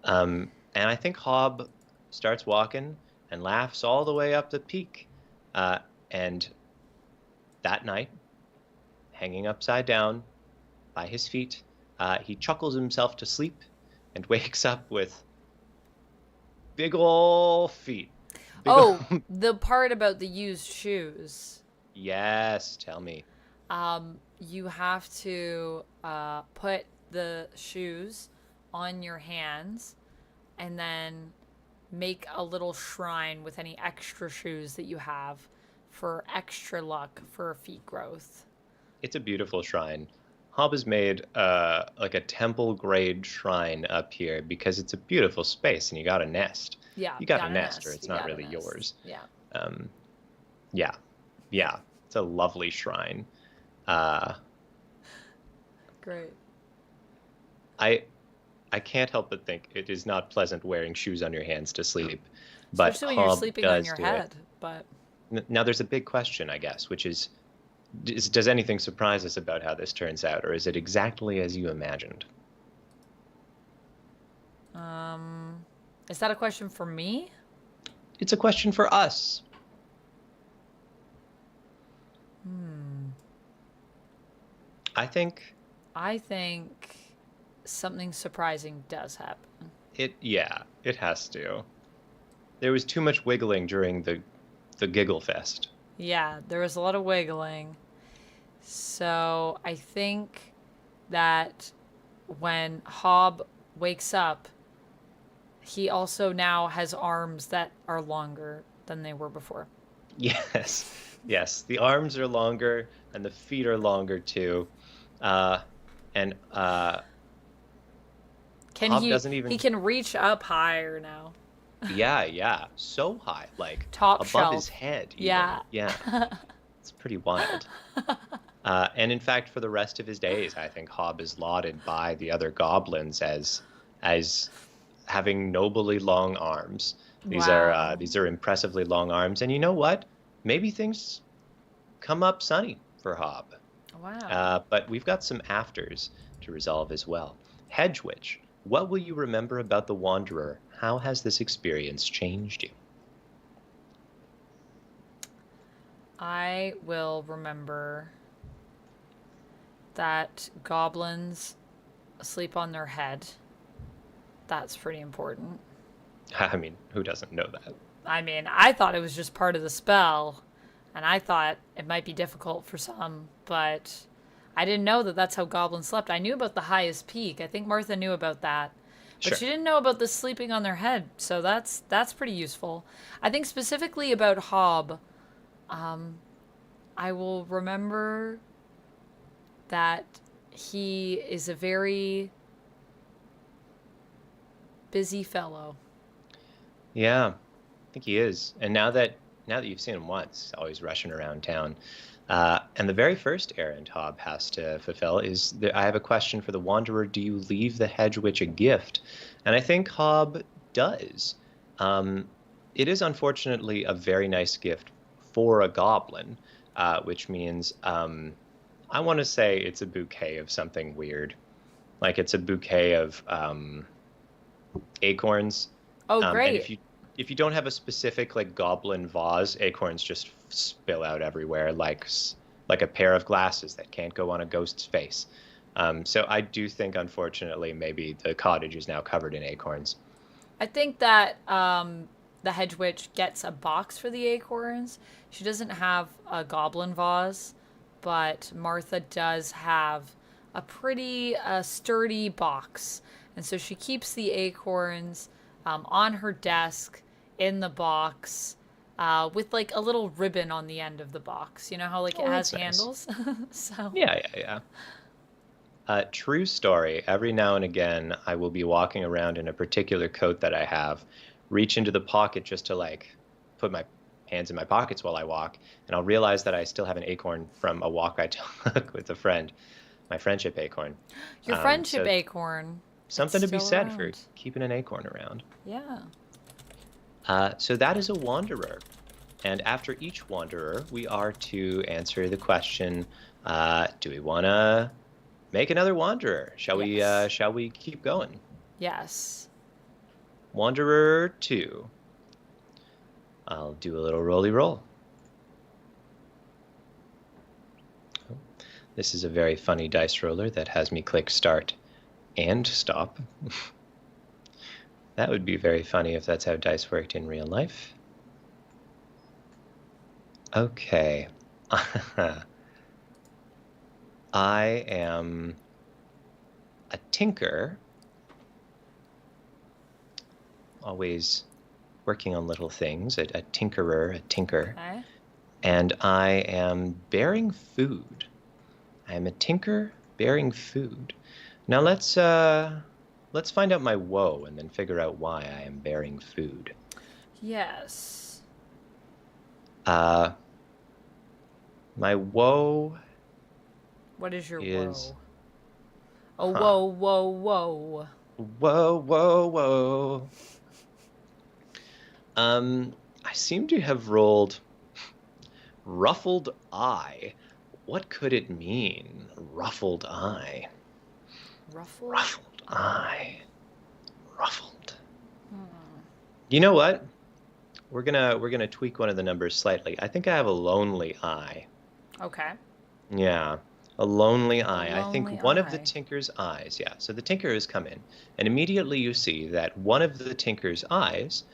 B: And I think Hob starts walking and laughs all the way up the peak, and that night, hanging upside down by his feet, he chuckles himself to sleep and wakes up with big ol' feet. Big
A: Oh,
B: ol'-
A: the part about the used shoes.
B: Yes, tell me.
A: You have to put the shoes on your hands and then make a little shrine with any extra shoes that you have for extra luck for feet growth.
B: It's a beautiful shrine. Hob has made like a temple grade shrine up here because it's a beautiful space and you got a nest.
A: Yeah,
B: You got
A: gotta
B: a nest, or
A: nest.
B: it's
A: You
B: not
A: gotta
B: really
A: nest.
B: yours.
A: Yeah.
B: Um, yeah, yeah, it's a lovely shrine. Uh,
A: Great.
B: I can't help but think it is not pleasant wearing shoes on your hands to sleep, but
A: Especially when you're
B: Hob
A: sleeping on
B: does
A: your
B: do it.
A: head. But
B: Now there's a big question, I guess, which is, does anything surprise us about how this turns out, or is it exactly as you imagined?
A: is that a question for me?
B: It's a question for us. I think
A: I think something surprising does happen.
B: yeah, it has to. There was too much wiggling during the giggle fest.
A: Yeah, there was a lot of wiggling. So I think that when Hob wakes up, he also now has arms that are longer than they were before.
B: Yes, yes. The arms are longer and the feet are longer too. And
A: Can
B: Hob
A: he
B: doesn't even.
A: he can reach up higher now.
B: Yeah, so high, like
A: Top
B: above
A: shelf.
B: his head. Even.
A: Yeah.
B: Yeah. It's pretty wild. And in fact, for the rest of his days, I think Hob is lauded by the other goblins as having nobly long arms. These
A: Wow.
B: are impressively long arms, and you know what? Maybe things come up sunny for Hob.
A: Wow.
B: But we've got some afters to resolve as well. Hedgewitch, What will you remember about the Wanderer? How has this experience changed you?
A: I will remember that goblins sleep on their head. That's pretty important.
B: I mean, who doesn't know that?
A: I mean, I thought it was just part of the spell, and I thought it might be difficult for some, but I didn't know that that's how goblins slept. I knew about the highest peak. I think Martha knew about that. But
B: Sure.
A: she didn't know about the sleeping on their head, so that's pretty useful. I think specifically about Hob, I will remember that he is a very busy fellow.
B: Yeah, I think he is. And now that you've seen him once, always rushing around town. And the very first errand Hob has to fulfill is that I have a question for the Wanderer. Do you leave the Hedgewitch a gift? And I think Hob does. It is unfortunately a very nice gift for a goblin, which means I want to say it's a bouquet of something weird. Like it's a bouquet of acorns.
A: Oh,
B: And
A: great.
B: if you don't have a specific like goblin vase, acorns just spill out everywhere like a pair of glasses that can't go on a ghost's face. So I do think, unfortunately, maybe the cottage is now covered in acorns.
A: I think that the hedge witch gets a box for the acorns. She doesn't have a goblin vase, but Martha does have a pretty sturdy box. And so she keeps the acorns on her desk in the box with like a little ribbon on the end of the box. You know how like it
B: Oh,
A: has
B: that's nice.
A: handles? So,
B: Yeah, yeah, yeah. True story. Every now and again, I will be walking around in a particular coat that I have, reach into the pocket just to like put my hands in my pockets while I walk, and I'll realize that I still have an acorn from a walk I took with a friend, my friendship acorn.
A: your friendship
B: So
A: acorn, it's
B: something to be
A: still
B: said for
A: around.
B: keeping an acorn around.
A: Yeah.
B: So that is a wanderer. And after each wanderer, we are to answer the question, do we want to make another wanderer?
A: Yes.
B: Shall we keep going?
A: Yes.
B: Wanderer 2. I'll do a little roly roll. This is a very funny dice roller that has me click start and stop. That would be very funny if that's how dice worked in real life. Okay. I am a tinker, always working on little things, a tinkerer, a tinker,
A: Okay.
B: and I am bearing food. I am a tinker bearing food. Now let's find out my woe and then figure out why I am bearing food.
A: Yes.
B: My woe
A: What is your
B: is,
A: woe? Oh,
B: huh?
A: whoa, whoa, whoa.
B: Whoa, whoa, whoa. I seem to have rolled ruffled eye. What could it mean? Ruffled eye.
A: Ruffled?
B: Ruffled eye. Ruffled. You know what? We're gonna tweak one of the numbers slightly. I think I have a lonely eye.
A: Okay.
B: Yeah. A lonely
A: A
B: eye. I
A: lonely
B: think one of the
A: eye.
B: tinker's eyes. Yeah. So the tinker has come in, and immediately you see that one of the tinker's eyes,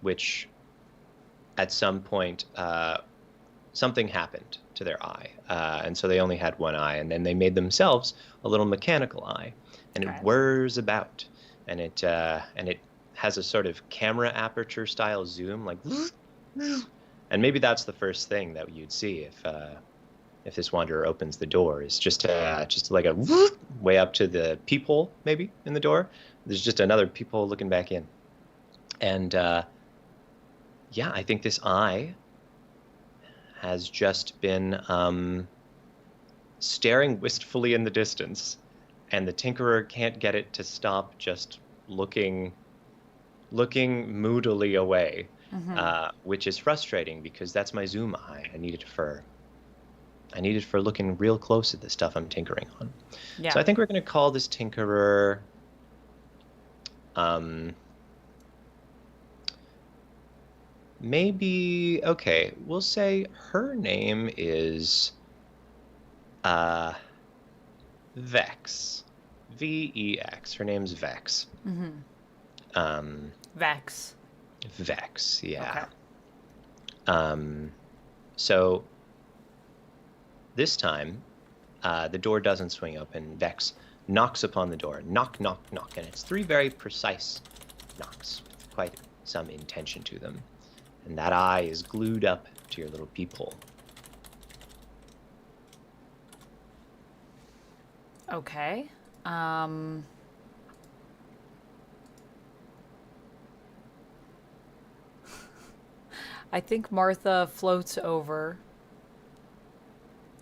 B: which at some point something happened to their eye, and so they only had one eye, and then they made themselves a little mechanical eye, and it
A: Okay.
B: whirs about, and it has a sort of camera aperture style zoom, like, and maybe that's the first thing that you'd see if this wanderer opens the door, is just like a way up to the peephole maybe in the door. There's just another peephole looking back in, and yeah, I think this eye has just been staring wistfully in the distance, and the tinkerer can't get it to stop just looking moodily away, which is frustrating because that's my zoom eye. I need it for looking real close at the stuff I'm tinkering on.
A: Yeah.
B: So I think we're going to call this tinkerer Um, maybe, okay, we'll say her name is uh, Vex. Vex. Her name's Vex.
A: Mm-hmm.
B: Um,
A: Vex.
B: Vex, yeah.
A: Okay.
B: So this time, the door doesn't swing open. Vex knocks upon the door. Knock, knock, knock. And it's 3 very precise knocks with quite some intention to them. And that eye is glued up to your little peephole.
A: Okay. I think Martha floats over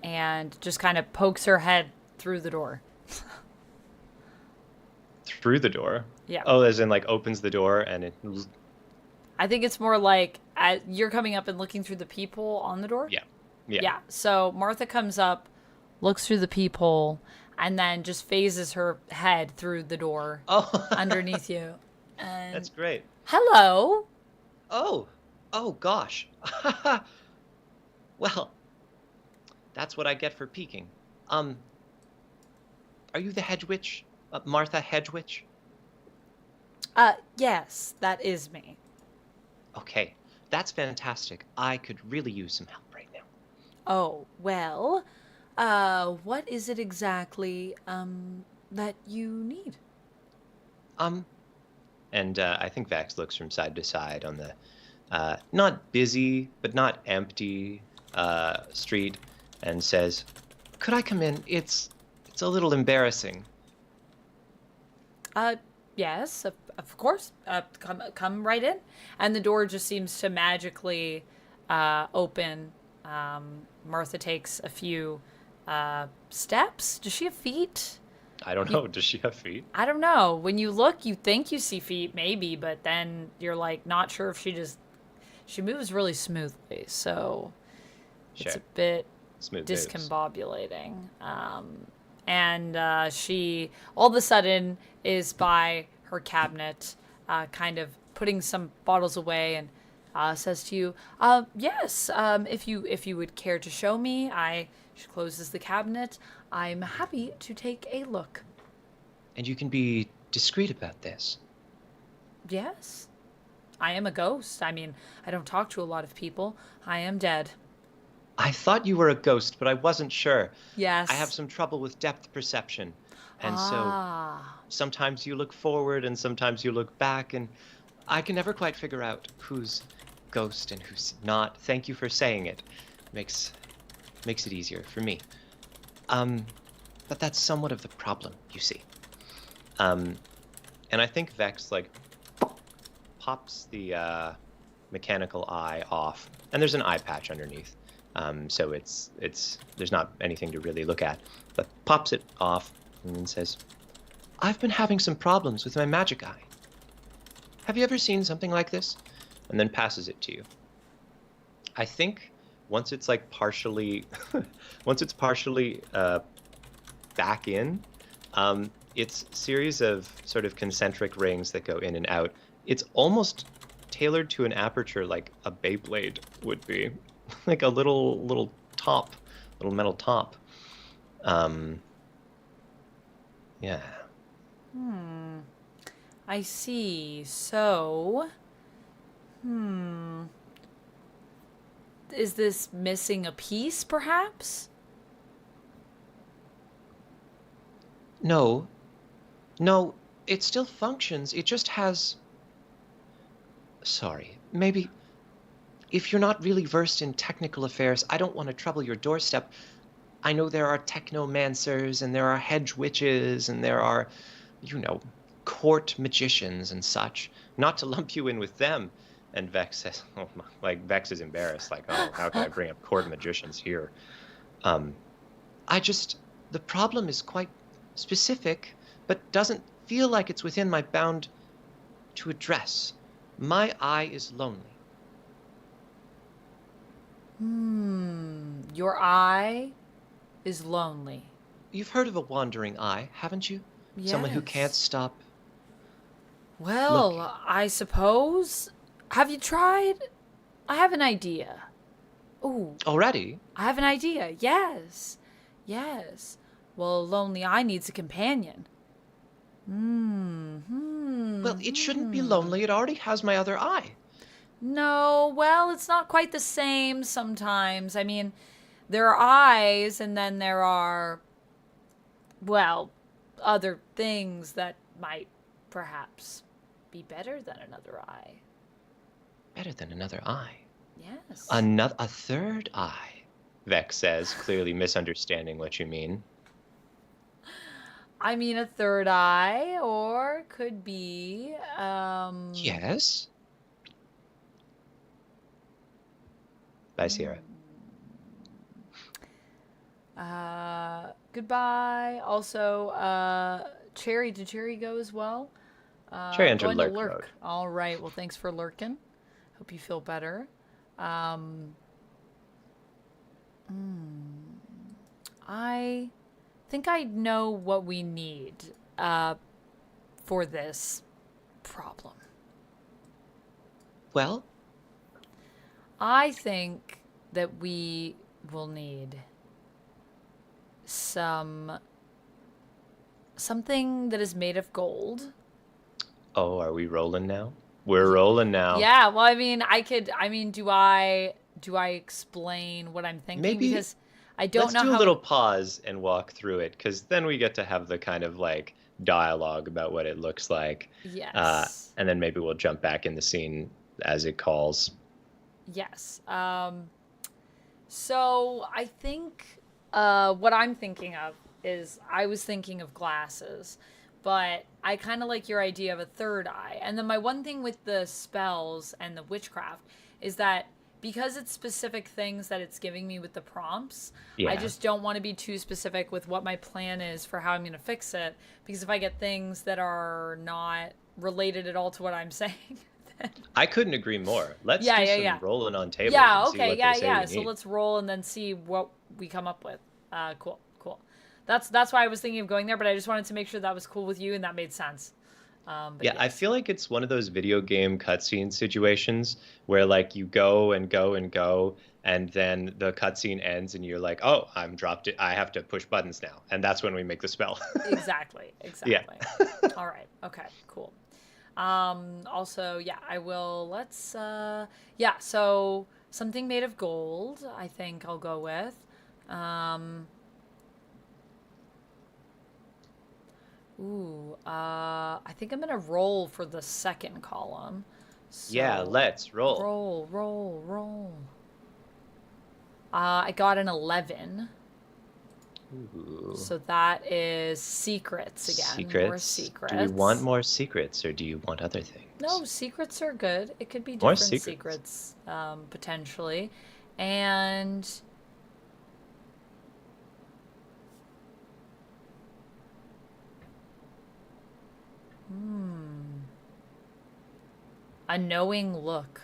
A: and just kind of pokes her head through the door.
B: Through the door?
A: Yeah.
B: Oh, as in like opens the door and it...
A: I think it's more like you're coming up and looking through the peephole on the door.
B: Yeah. Yeah.
A: Yeah. So Martha comes up, looks through the peephole, and then just phases her head through the door
B: Oh,
A: underneath you. And
B: that's great.
A: hello.
B: Oh, oh gosh. Well, that's what I get for peeking. Are you the Hedgewitch? Martha Hedgewitch?
A: Yes, that is me.
B: Okay, that's fantastic. I could really use some help right now.
A: Oh, well, what is it exactly, that you need?
B: And I think Vax looks from side to side on the not busy but not empty street and says, "Could I come in? It's a little embarrassing."
A: Yes, of course. Come right in. And the door just seems to magically open. Martha takes a few steps. Does she have feet?
B: I don't know. Does she have feet?
A: I don't know. When you look, you think you see feet, maybe, but then you're like not sure if she moves really smoothly, so
B: Sure.
A: it's a bit
B: Smooth moves.
A: discombobulating. And she all of a sudden is by her cabinet, kind of putting some bottles away, and says to you, "Yes, if you would care to show me." She closes the cabinet. "I'm happy to take a look."
B: And you can be discreet about this.
A: Yes, I am a ghost. I mean, I don't talk to a lot of people. I am dead.
B: I thought you were a ghost, but I wasn't sure.
A: Yes.
B: I have some trouble with depth perception. And so
A: Ah.
B: sometimes you look forward and sometimes you look back, and I can never quite figure out who's ghost and who's not. Thank you for saying it. Makes it easier for me. But that's somewhat of the problem, you see. And I think Vex like pops the mechanical eye off, and there's an eye patch underneath. So it's there's not anything to really look at, but pops it off and then says, "I've been having some problems with my magic eye. Have you ever seen something like this?" And then passes it to you. I think once it's like partially, once it's partially back in, it's series of sort of concentric rings that go in and out. It's almost tailored to an aperture like a Beyblade would be. Like a little top, little metal top. Yeah.
A: I see. So, is this missing a piece, perhaps?
B: No, it still functions. It just has... Sorry, maybe... If you're not really versed in technical affairs, I don't want to trouble your doorstep. I know there are technomancers, and there are hedge witches, and there are, court magicians and such. Not to lump you in with them. And Vex says, oh my, like, Vex is embarrassed, like, oh, how can I bring up court magicians here? The problem is quite specific, but doesn't feel like it's within my bound to address. My eye is lonely.
A: Your eye is lonely.
B: You've heard of a wandering eye, haven't you? Someone who can't
A: Yes.
B: stop.
A: Well,
B: looking.
A: I suppose. Have you tried? I have an idea. Ooh,
B: Already?
A: I have an idea. Yes. Yes. Well, Lonely Eye needs a companion.
B: Well, it shouldn't be lonely. It already has my other eye.
A: No, well, it's not quite the same sometimes. I mean, there are eyes, and then there are, well, other things that might perhaps be better than another eye.
B: Better than another eye.
A: Yes.
B: A third eye, Vex says, clearly misunderstanding what you mean.
A: I mean, a third eye, or could be,
B: Yes? Bye, Sierra.
A: goodbye. Also, Cherry, did Cherry go as well?
B: Cherry entered
A: Going to
B: lurk
A: lurk.
B: mode.
A: All right. Well, thanks for lurking. Hope you feel better. I think I know what we need for this problem.
B: Well,
A: I think that we will need something that is made of gold.
B: oh, are we rolling now? We're rolling now.
A: Yeah, well, do I explain what I'm thinking?
B: Maybe
A: Because I don't
B: let's
A: know
B: do
A: how
B: a little pause and walk through it, because then we get to have the kind of like dialogue about what it looks like.
A: Yes.
B: And then maybe we'll jump back in the scene as it calls.
A: Yes. So I think what I'm thinking of is I was thinking of glasses, but I kind of like your idea of a third eye. And then my one thing with the spells and the witchcraft is that because it's specific things that it's giving me with the prompts, I
B: Yeah.
A: just don't want to be too specific with what my plan is for how I'm going to fix it. Because if I get things that are not related at all to what I'm saying, then
B: I couldn't agree more. Let's
A: Yeah,
B: do
A: yeah,
B: some
A: yeah.
B: rolling on tables
A: yeah,
B: and see
A: okay,
B: what
A: yeah,
B: they say
A: yeah.
B: we
A: So
B: need.
A: let's roll and then see what we come up with. Cool, cool. That's why I was thinking of going there, but I just wanted to make sure that was cool with you and that made sense. But
B: Yeah, I
A: yes.
B: feel like it's one of those video game cutscene situations where like you go and go and go, and then the cutscene ends, and you're like, "Oh, I'm dropped it. I have to push buttons now," and that's when we make the spell.
A: Exactly,
B: Yeah.
A: exactly. All right, okay, cool. Also, yeah, I will, yeah, so something made of gold, I think I'll go with. I think I'm gonna roll for the second column.
B: Yeah,
A: So
B: let's roll.
A: roll. I got an 11.
B: Ooh.
A: So that is secrets again. More
B: Secrets.
A: secrets.
B: Do we want more secrets, or do you want other things?
A: No, secrets are good. It could be
B: More
A: different
B: secrets.
A: secrets, potentially. And a knowing look.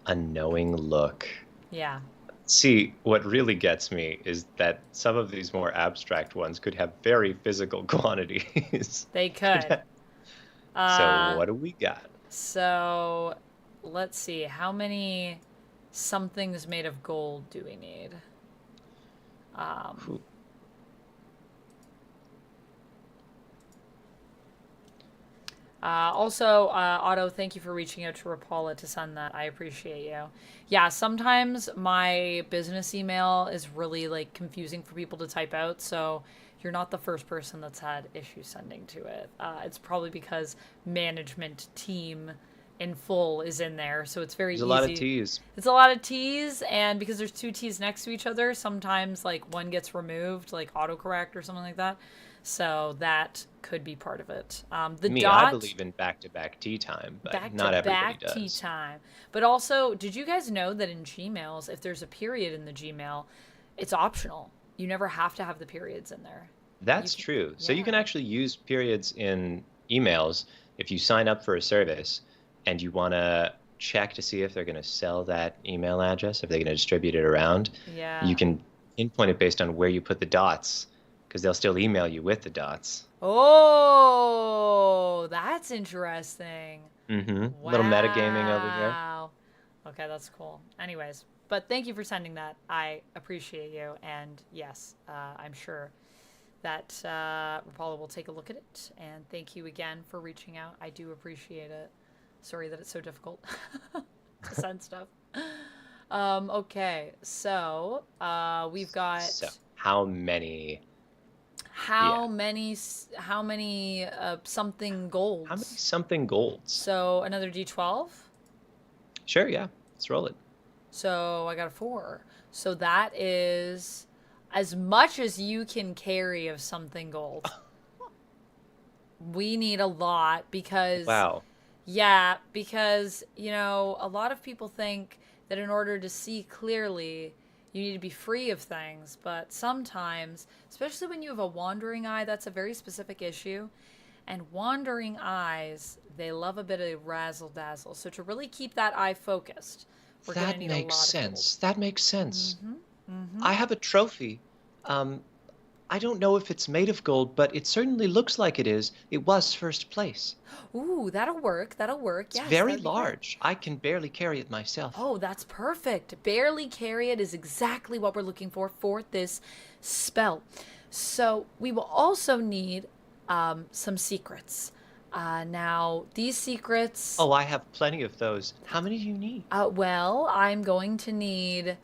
B: A knowing look.
A: Yeah.
B: See, what really gets me is that some of these more abstract ones could have very physical quantities.
A: They could.
B: So what do we got?
A: So let's see. How many somethings made of gold do we need?
B: Whew.
A: Also, Otto, thank you for reaching out to Rapala to send that. I appreciate you. Yeah, sometimes my business email is really like confusing for people to type out, so you're not the first person that's had issues sending to it. It's probably because management team in full is in there, so it's very
B: There's a
A: easy.
B: lot of T's.
A: It's a lot of T's, and because there's two T's next to each other, sometimes like one gets removed, like autocorrect or something like that. So that could be part of it. The
B: Me,
A: dot,
B: I believe in back-to-back tea time, but
A: back
B: not
A: to
B: everybody
A: back tea
B: does.
A: time. But also, did you guys know that in Gmails, if there's a period in the Gmail, it's optional. You never have to have the periods in there.
B: That's
A: can-
B: true. So you can
A: yeah.
B: actually use periods in emails if you sign up for a service and you want to check to see if they're going to sell that email address, if they're going to distribute it around.
A: Yeah.
B: You can pinpoint it based on where you put the dots, because they'll still email you with the dots.
A: Oh, that's interesting.
B: Mm-hmm. Little metagaming over here.
A: Wow. Okay, that's cool. Anyways, but thank you for sending that. I appreciate you. And yes, I'm sure that Rapala will take a look at it. And thank you again for reaching out. I do appreciate it. Sorry that it's so difficult to send stuff. Okay, so we've
B: So,
A: got
B: how many? Yeah.
A: how many something
B: How many
A: golds?
B: something golds?
A: So another d12.
B: Sure, yeah. Let's roll it.
A: So I got a 4. So that is as much as you can carry of something gold. We need a lot because,
B: Wow.
A: yeah, because, a lot of people think that in order to see clearly, you need to be free of things. But sometimes, especially when you have a wandering eye, that's a very specific issue. And wandering eyes, they love a bit of razzle dazzle. So to really keep that eye focused, we're going to
B: That
A: need a
B: makes
A: lot of gold.
B: sense. That makes sense.
A: Mm-hmm. Mm-hmm.
B: I have a trophy. Um, I don't know if it's made of gold, but it certainly looks like it is. It was first place.
A: Ooh, that'll work. That'll work.
B: It's
A: Yes,
B: very
A: that'd be great.
B: large. I can barely carry it myself.
A: Oh, that's perfect. Barely carry it is exactly what we're looking for this spell. So we will also need some secrets. Now, these secrets,
B: Oh, I have plenty of those. How many do you need?
A: well, I'm going to need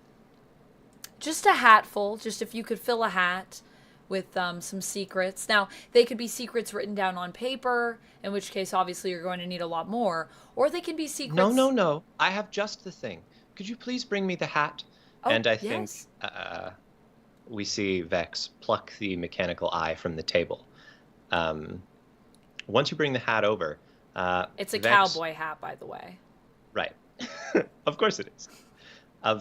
A: just a hatful, just if you could fill a hat with some secrets. Now, they could be secrets written down on paper, in which case, obviously, you're going to need a lot more, or they can be
B: No, no,
A: secrets.
B: no. I have just the thing. Could you please bring me the hat?
A: Oh,
B: And I think
A: yes.
B: we see Vex pluck the mechanical eye from the table. Um, Once you bring the hat over,
A: It's a
B: Vex,
A: cowboy hat, by the way.
B: right. Of course it is.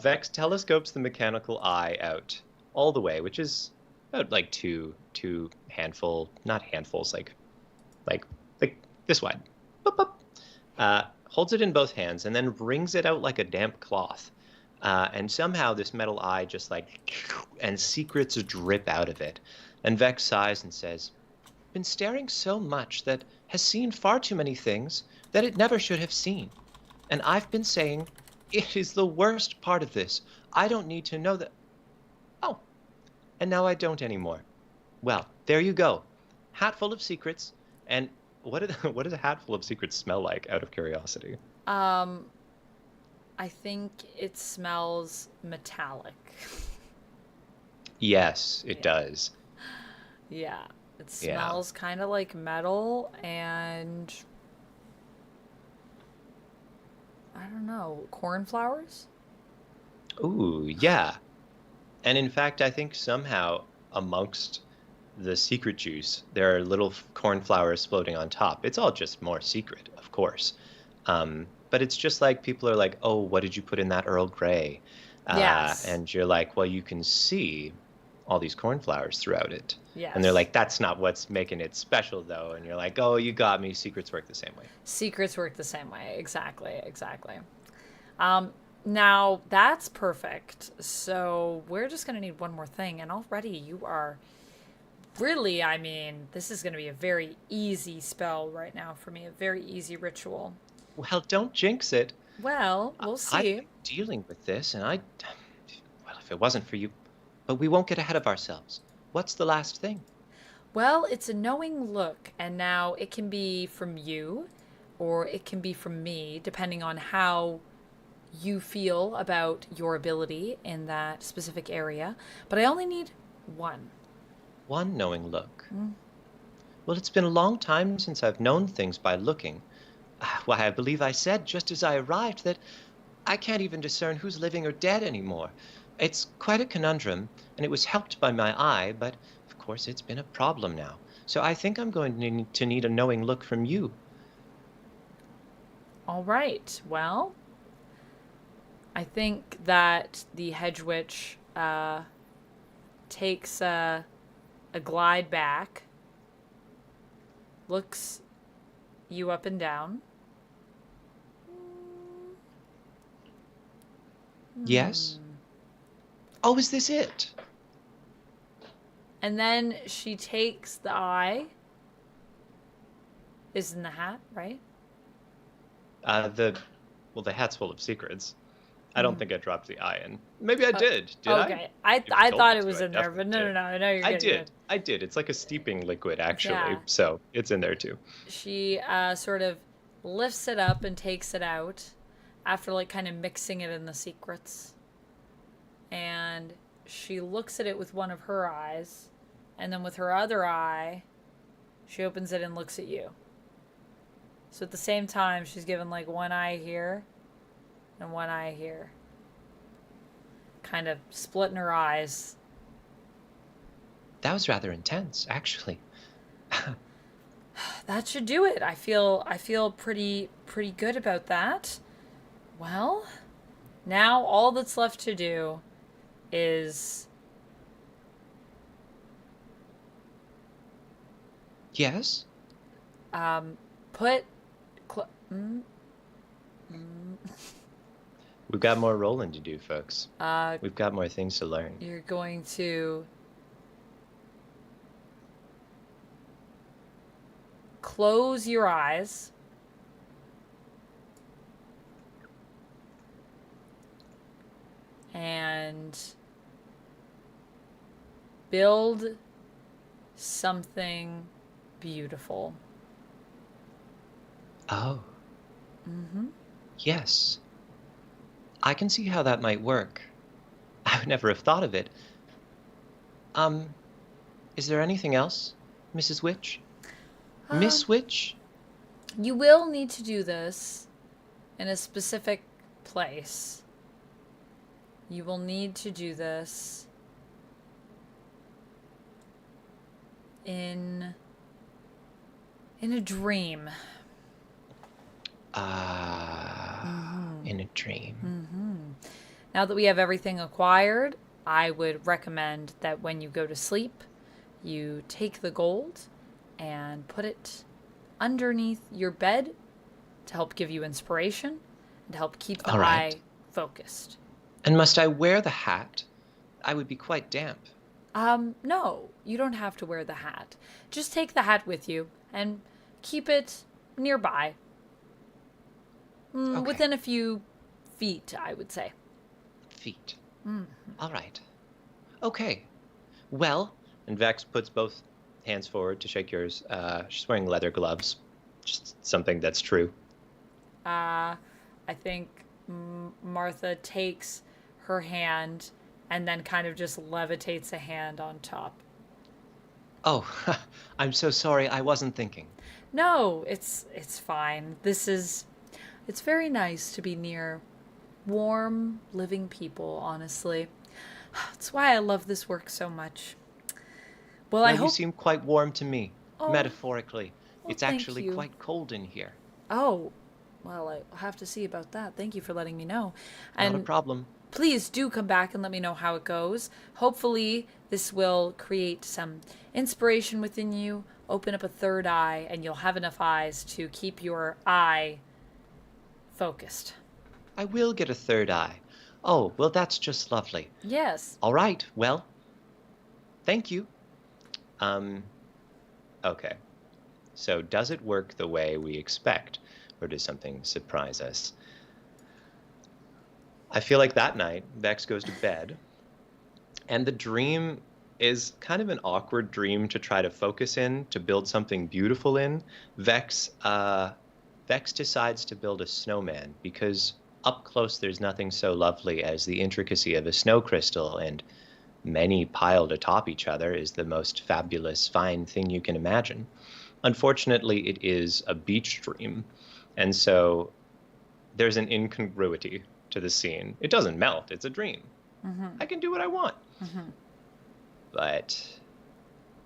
B: Vex telescopes the mechanical eye out all the way, which is about like two handful, not handfuls, like like this wide. Boop, boop. Holds it in both hands and then wrings it out like a damp cloth. And somehow this metal eye just like, and secrets drip out of it. And Vex sighs and says, "Been staring so much that has seen far too many things that it never should have seen. And I've been saying, it is the worst part of this. I don't need to know that. Oh, and now I don't anymore. Well, there you go. Hat full of secrets. And what does a hat full of secrets smell like, out of curiosity?
A: Um, I think it smells metallic.
B: Yes, it
A: Yeah.
B: does.
A: Yeah. It
B: Yeah.
A: smells kind of like metal and I don't know, cornflowers?
B: Ooh, yeah. And in fact, I think somehow amongst the secret juice, there are little cornflowers floating on top. It's all just more secret, of course. But it's just like people are like, "Oh, what did you put in that Earl Grey?"
A: Yes.
B: And you're like, "Well, you can see all these cornflowers throughout it." And they're
A: Yes.
B: like, "That's not what's making it special, though." And you're like, "Oh, you got me. Secrets work the same way."
A: Secrets work the same way. Exactly. Exactly. Um, Now that's perfect. So we're just going to need one more thing. And already you are really, I mean, this is going to be a very easy spell right now for me, a very easy ritual.
B: Well, don't jinx it.
A: Well, we'll
B: I've
A: see.
B: been dealing with this, and well, if it wasn't for you, but we won't get ahead of ourselves. What's the last thing?
A: Well, it's a knowing look, and now it can be from you or it can be from me, depending on how you feel about your ability in that specific area. But I only need one.
B: One knowing look.
A: Mm.
B: Well, it's been a long time since I've known things by looking. Why, I believe I said just as I arrived that I can't even discern who's living or dead anymore. It's quite a conundrum, and it was helped by my eye, but of course it's been a problem now. So I think I'm going to need a knowing look from you.
A: All right. Well, I think that the Hedgewitch takes a glide back, looks you up and down.
B: Yes?
A: Hmm.
B: Oh, is this it?
A: And then she takes the eye is in the hat, right?
B: The well, the hat's full of secrets. I don't
A: Mm.
B: think I dropped the I in. Maybe I did. Did I?
A: Okay. I
B: If you
A: I
B: told
A: thought
B: me
A: it
B: to,
A: was
B: I
A: in there,
B: definitely
A: but no, no,
B: did.
A: no. No, you're
B: I
A: good. You're
B: did.
A: good.
B: I did. It's like a steeping liquid, actually.
A: Yeah.
B: So it's in there too.
A: She sort of lifts it up and takes it out after like kind of mixing it in the secrets. And she looks at it with one of her eyes, and then with her other eye, she opens it and looks at you. So at the same time, she's given like one eye here and one eye here. Kind of splitting her eyes.
B: That was rather intense, actually.
A: That should do it. I feel pretty good about that. Well, now all that's left to do is
B: Yes?
A: put
B: We've got more rolling to do, folks. We've got more things to learn.
A: you're going to close your eyes and build something beautiful.
B: Oh,
A: Mm-hmm.
B: yes. I can see how that might work. I would never have thought of it. Is there anything else, Mrs. Witch? Miss Witch?
A: You will need to do this in a specific place. You will need to do this in a dream.
B: In a dream.
A: Now that we have everything acquired, I would recommend that when you go to sleep, you take the gold and put it underneath your bed to help give you inspiration and to help keep the
B: All right.
A: eye focused.
B: And must I wear the hat? I would be quite damp.
A: No, you don't have to wear the hat. Just take the hat with you and keep it nearby.
B: Okay.
A: Within a few feet, I would say.
B: Feet. All right. Okay. Well, and Vex puts both hands forward to shake yours. She's wearing leather gloves. Just something that's true.
A: I think Martha takes her hand and then kind of just levitates a hand on top.
B: Oh, I'm so sorry. I wasn't thinking.
A: No, it's fine. It's very nice to be near warm, living people, honestly. That's why I love this work so much. Well, I
B: You
A: hope.
B: seem quite warm to me,
A: Oh,
B: metaphorically.
A: well,
B: It's
A: thank
B: actually
A: you.
B: quite cold in here.
A: Oh, well, I'll have to see about that. Thank you for letting me know.
B: Not a
A: And
B: problem.
A: please do come back and let me know how it goes. Hopefully, this will create some inspiration within you, open up a third eye, and you'll have enough eyes to keep your eye focused.
B: I will get a third eye. Oh, well, that's just lovely.
A: Yes.
B: All right. Well, thank you. Okay. So does it work the way we expect, or does something surprise us? I feel like that night, Vex goes to bed, and the dream is kind of an awkward dream to try to focus in, to build something beautiful in. Vex decides to build a snowman because up close there's nothing so lovely as the intricacy of a snow crystal, and many piled atop each other is the most fabulous, fine thing you can imagine. Unfortunately, it is a beach dream, and so there's an incongruity to the scene. It doesn't melt, it's a dream. I can do what I want. But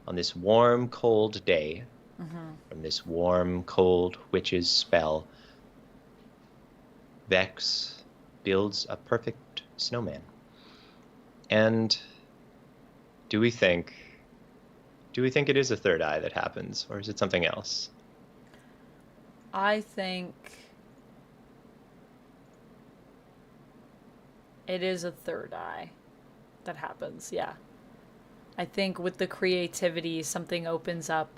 B: on this warm, cold day, from this warm, cold witch's spell, Vex builds a perfect snowman. And do we think it is a third eye that happens, or is it something else?
A: I think it is a third eye that happens, yeah. I think with the creativity, something opens up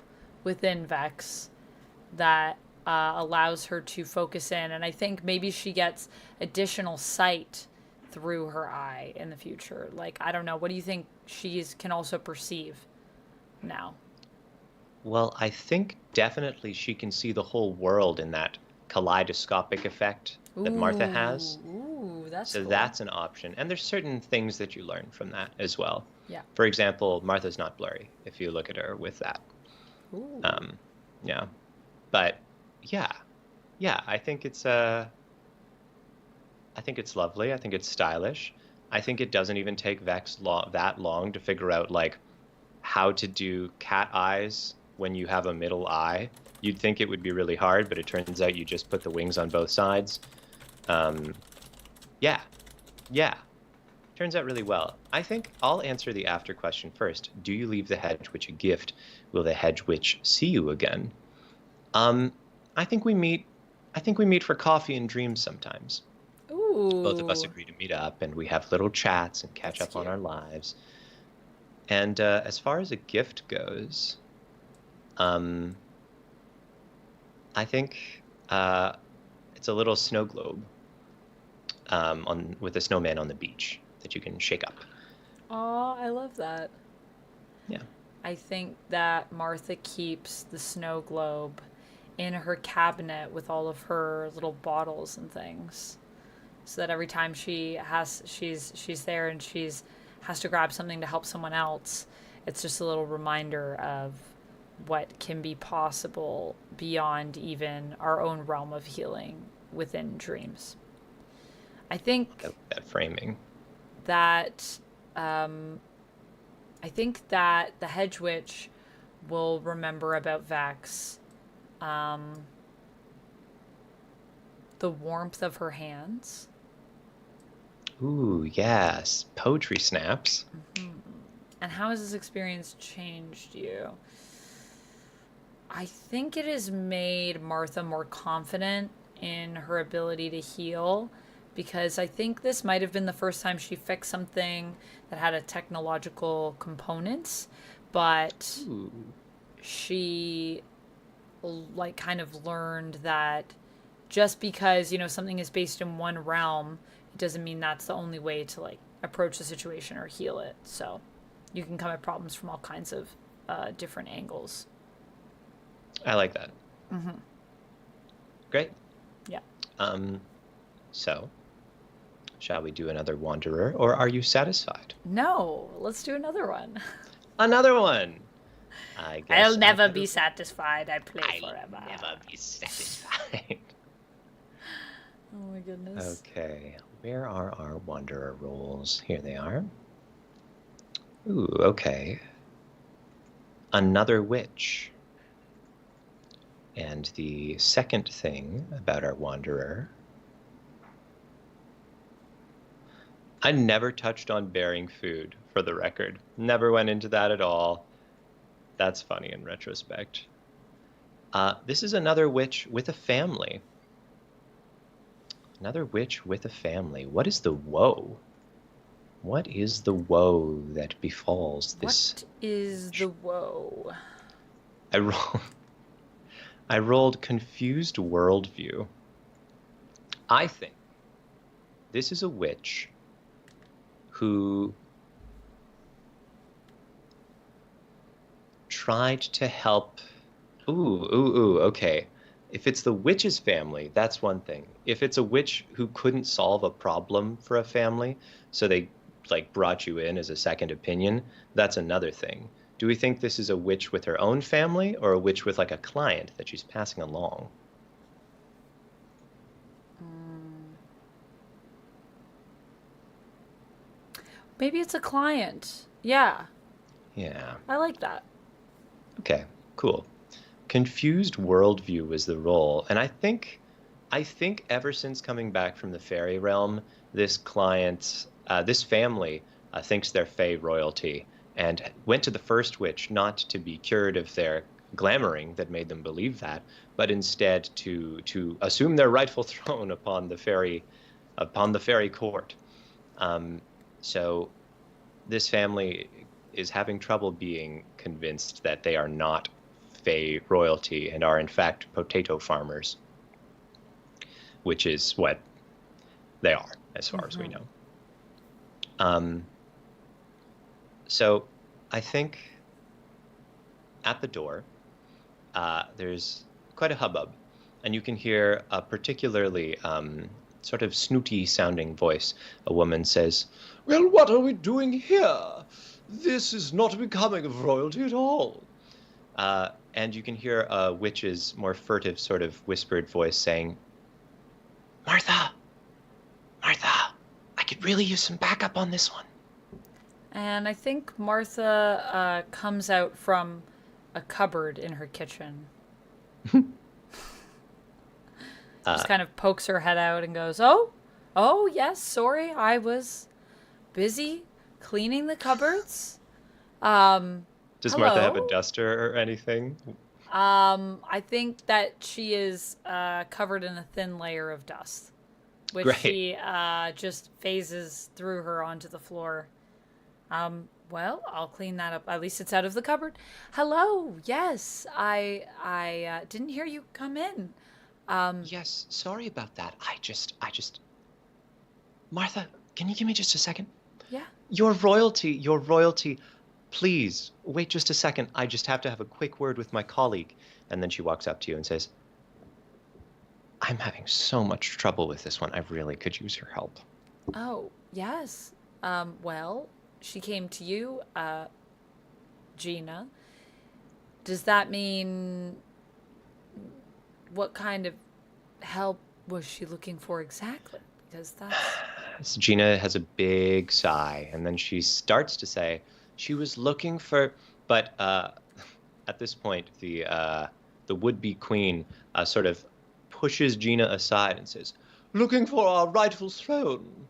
A: within Vex, that allows her to focus in. And I think maybe she gets additional sight through her eye in the future. Like, I don't know. What do you think can also perceive now?
B: Well, I think definitely she can see the whole world in that kaleidoscopic effect that Martha has.
A: That's
B: So
A: cool.
B: that's an option. And there's certain things that you learn from that as well.
A: Yeah.
B: For example, Martha's not blurry if you look at her with that.
A: Ooh.
B: Yeah. But yeah. Yeah, I think it's lovely. I think it's stylish. I think it doesn't even take Vex that long to figure out like how to do cat eyes when you have a middle eye. You'd think it would be really hard, but it turns out you just put the wings on both sides. Yeah, yeah. Turns out really well. I think I'll answer the after question first. Do you leave the hedge witch a gift? Will the hedge witch see you again? Um, I think we meet. I think we meet for coffee and dreams sometimes. Both of us
A: Ooh.
B: agree to meet up, and we have little chats and catch
A: That's
B: up on
A: cute.
B: our lives. And as far as a gift goes, um, I think it's a little snow globe with a snowman on the beach that you can shake up.
A: Oh, I love that.
B: Yeah.
A: I think that Martha keeps the snow globe in her cabinet with all of her little bottles and things, so that every time she's there and she's has to grab something to help someone else, it's just a little reminder of what can be possible beyond even our own realm of healing within dreams. I think
B: That framing.
A: that I think that the Hedge Witch will remember about Vex um, the warmth of her hands.
B: Ooh, yes. Poetry snaps.
A: And how has this experience changed you? I think it has made Martha more confident in her ability to heal, because I think this might have been the first time she fixed something that had a technological components, but
B: Ooh.
A: she like kind of learned that just because, something is based in one realm, it doesn't mean that's the only way to like approach the situation or heal it. So you can come at problems from all kinds of different angles.
B: I like that. Great.
A: Yeah.
B: So, shall we do another wanderer, or are you satisfied?
A: No, let's do another one.
B: Another one. I guess
A: I'll never
B: better-
A: be satisfied. I play
C: I'll
A: forever.
C: never be satisfied.
A: Oh my goodness.
B: Okay, where are our wanderer roles? Here they are. Ooh, okay. Another witch. And the second thing about our wanderer, I never touched on bearing food, for the record. Never went into that at all. That's funny in retrospect. This is another witch with a family. Another witch with a family. What is the woe? What is the woe that befalls this?
A: What is the woe?
B: I rolled confused worldview. I think this is a witch who tried to help. Ooh, okay. If it's the witch's family, that's one thing. If it's a witch who couldn't solve a problem for a family, so they like brought you in as a second opinion, that's another thing. Do we think this is a witch with her own family, or a witch with like a client that she's passing along?
A: Maybe it's a client. Yeah,
B: Yeah.
A: I like that.
B: Okay, cool. Confused worldview was the role, and I think ever since coming back from the fairy realm, this family thinks they're Fey royalty, and went to the first witch not to be cured of their glamoring that made them believe that, but instead to assume their rightful throne upon the fairy court. So this family is having trouble being convinced that they are not Fey royalty and are in fact potato farmers, which is what they are, as far as we know. So I think at the door, there's quite a hubbub, and you can hear a particularly sort of snooty-sounding voice. A woman says,
D: "Well, what are we doing here? This is not becoming of royalty at all."
B: And you can hear a witch's more furtive sort of whispered voice saying, "Martha, Martha, I could really use some backup on this one."
A: And I think Martha comes out from a cupboard in her kitchen. Just kind of pokes her head out and goes, oh, yes, sorry, I was busy cleaning the cupboards.
B: Does Martha have a
A: hello?
B: duster or anything?
A: I think that she is covered in a thin layer of dust, which
B: Great.
A: she just phases through her onto the floor. Well, I'll clean that up. At least it's out of the cupboard. Hello. Yes, I didn't hear you come in.
B: Yes, sorry about that. I just... Martha, can you give me just a second?
A: Yeah.
B: Your royalty. Please, wait just a second. I just have to have a quick word with my colleague. And then she walks up to you and says, "I'm having so much trouble with this one. I really could use your help."
A: Oh, yes. Well, she came to you, Gina. Does that mean what kind of help was she looking for exactly? Because that's...
B: So Gina has a big sigh, and then she starts to say she was looking for, but at this point, the would-be queen sort of pushes Gina aside and says,
D: "Looking for our rightful throne,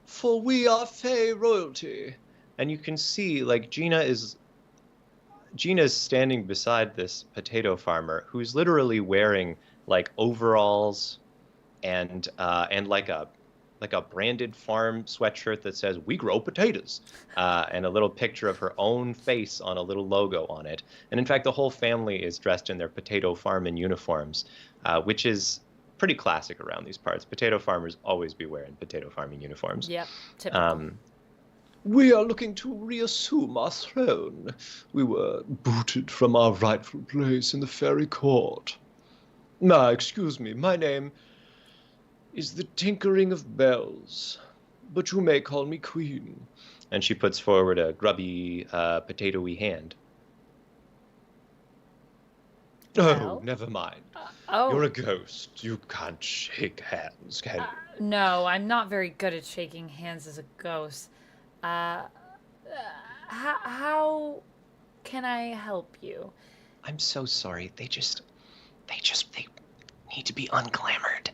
D: for we are Fey royalty."
B: and you can see like Gina's standing beside this potato farmer who's literally wearing like overalls and like a branded farm sweatshirt that says "We grow potatoes," and a little picture of her own face on a little logo on it. And in fact, the whole family is dressed in their potato farming uniforms, which is pretty classic around these parts. Potato farmers always be wearing potato farming uniforms.
A: Yep, typical.
D: "We are looking to reassume our throne. We were booted from our rightful place in the fairy court. Now, excuse me, my name is the Tinkering of Bells, but you may call me Queen."
B: And she puts forward a grubby, potatoy hand.
A: Well,
D: Oh, never mind.
A: Oh,
D: You're a ghost. You can't shake hands, can you?
A: no, I'm not very good at shaking hands as a ghost. How can I help you?
B: I'm so sorry. They need to be unglamored.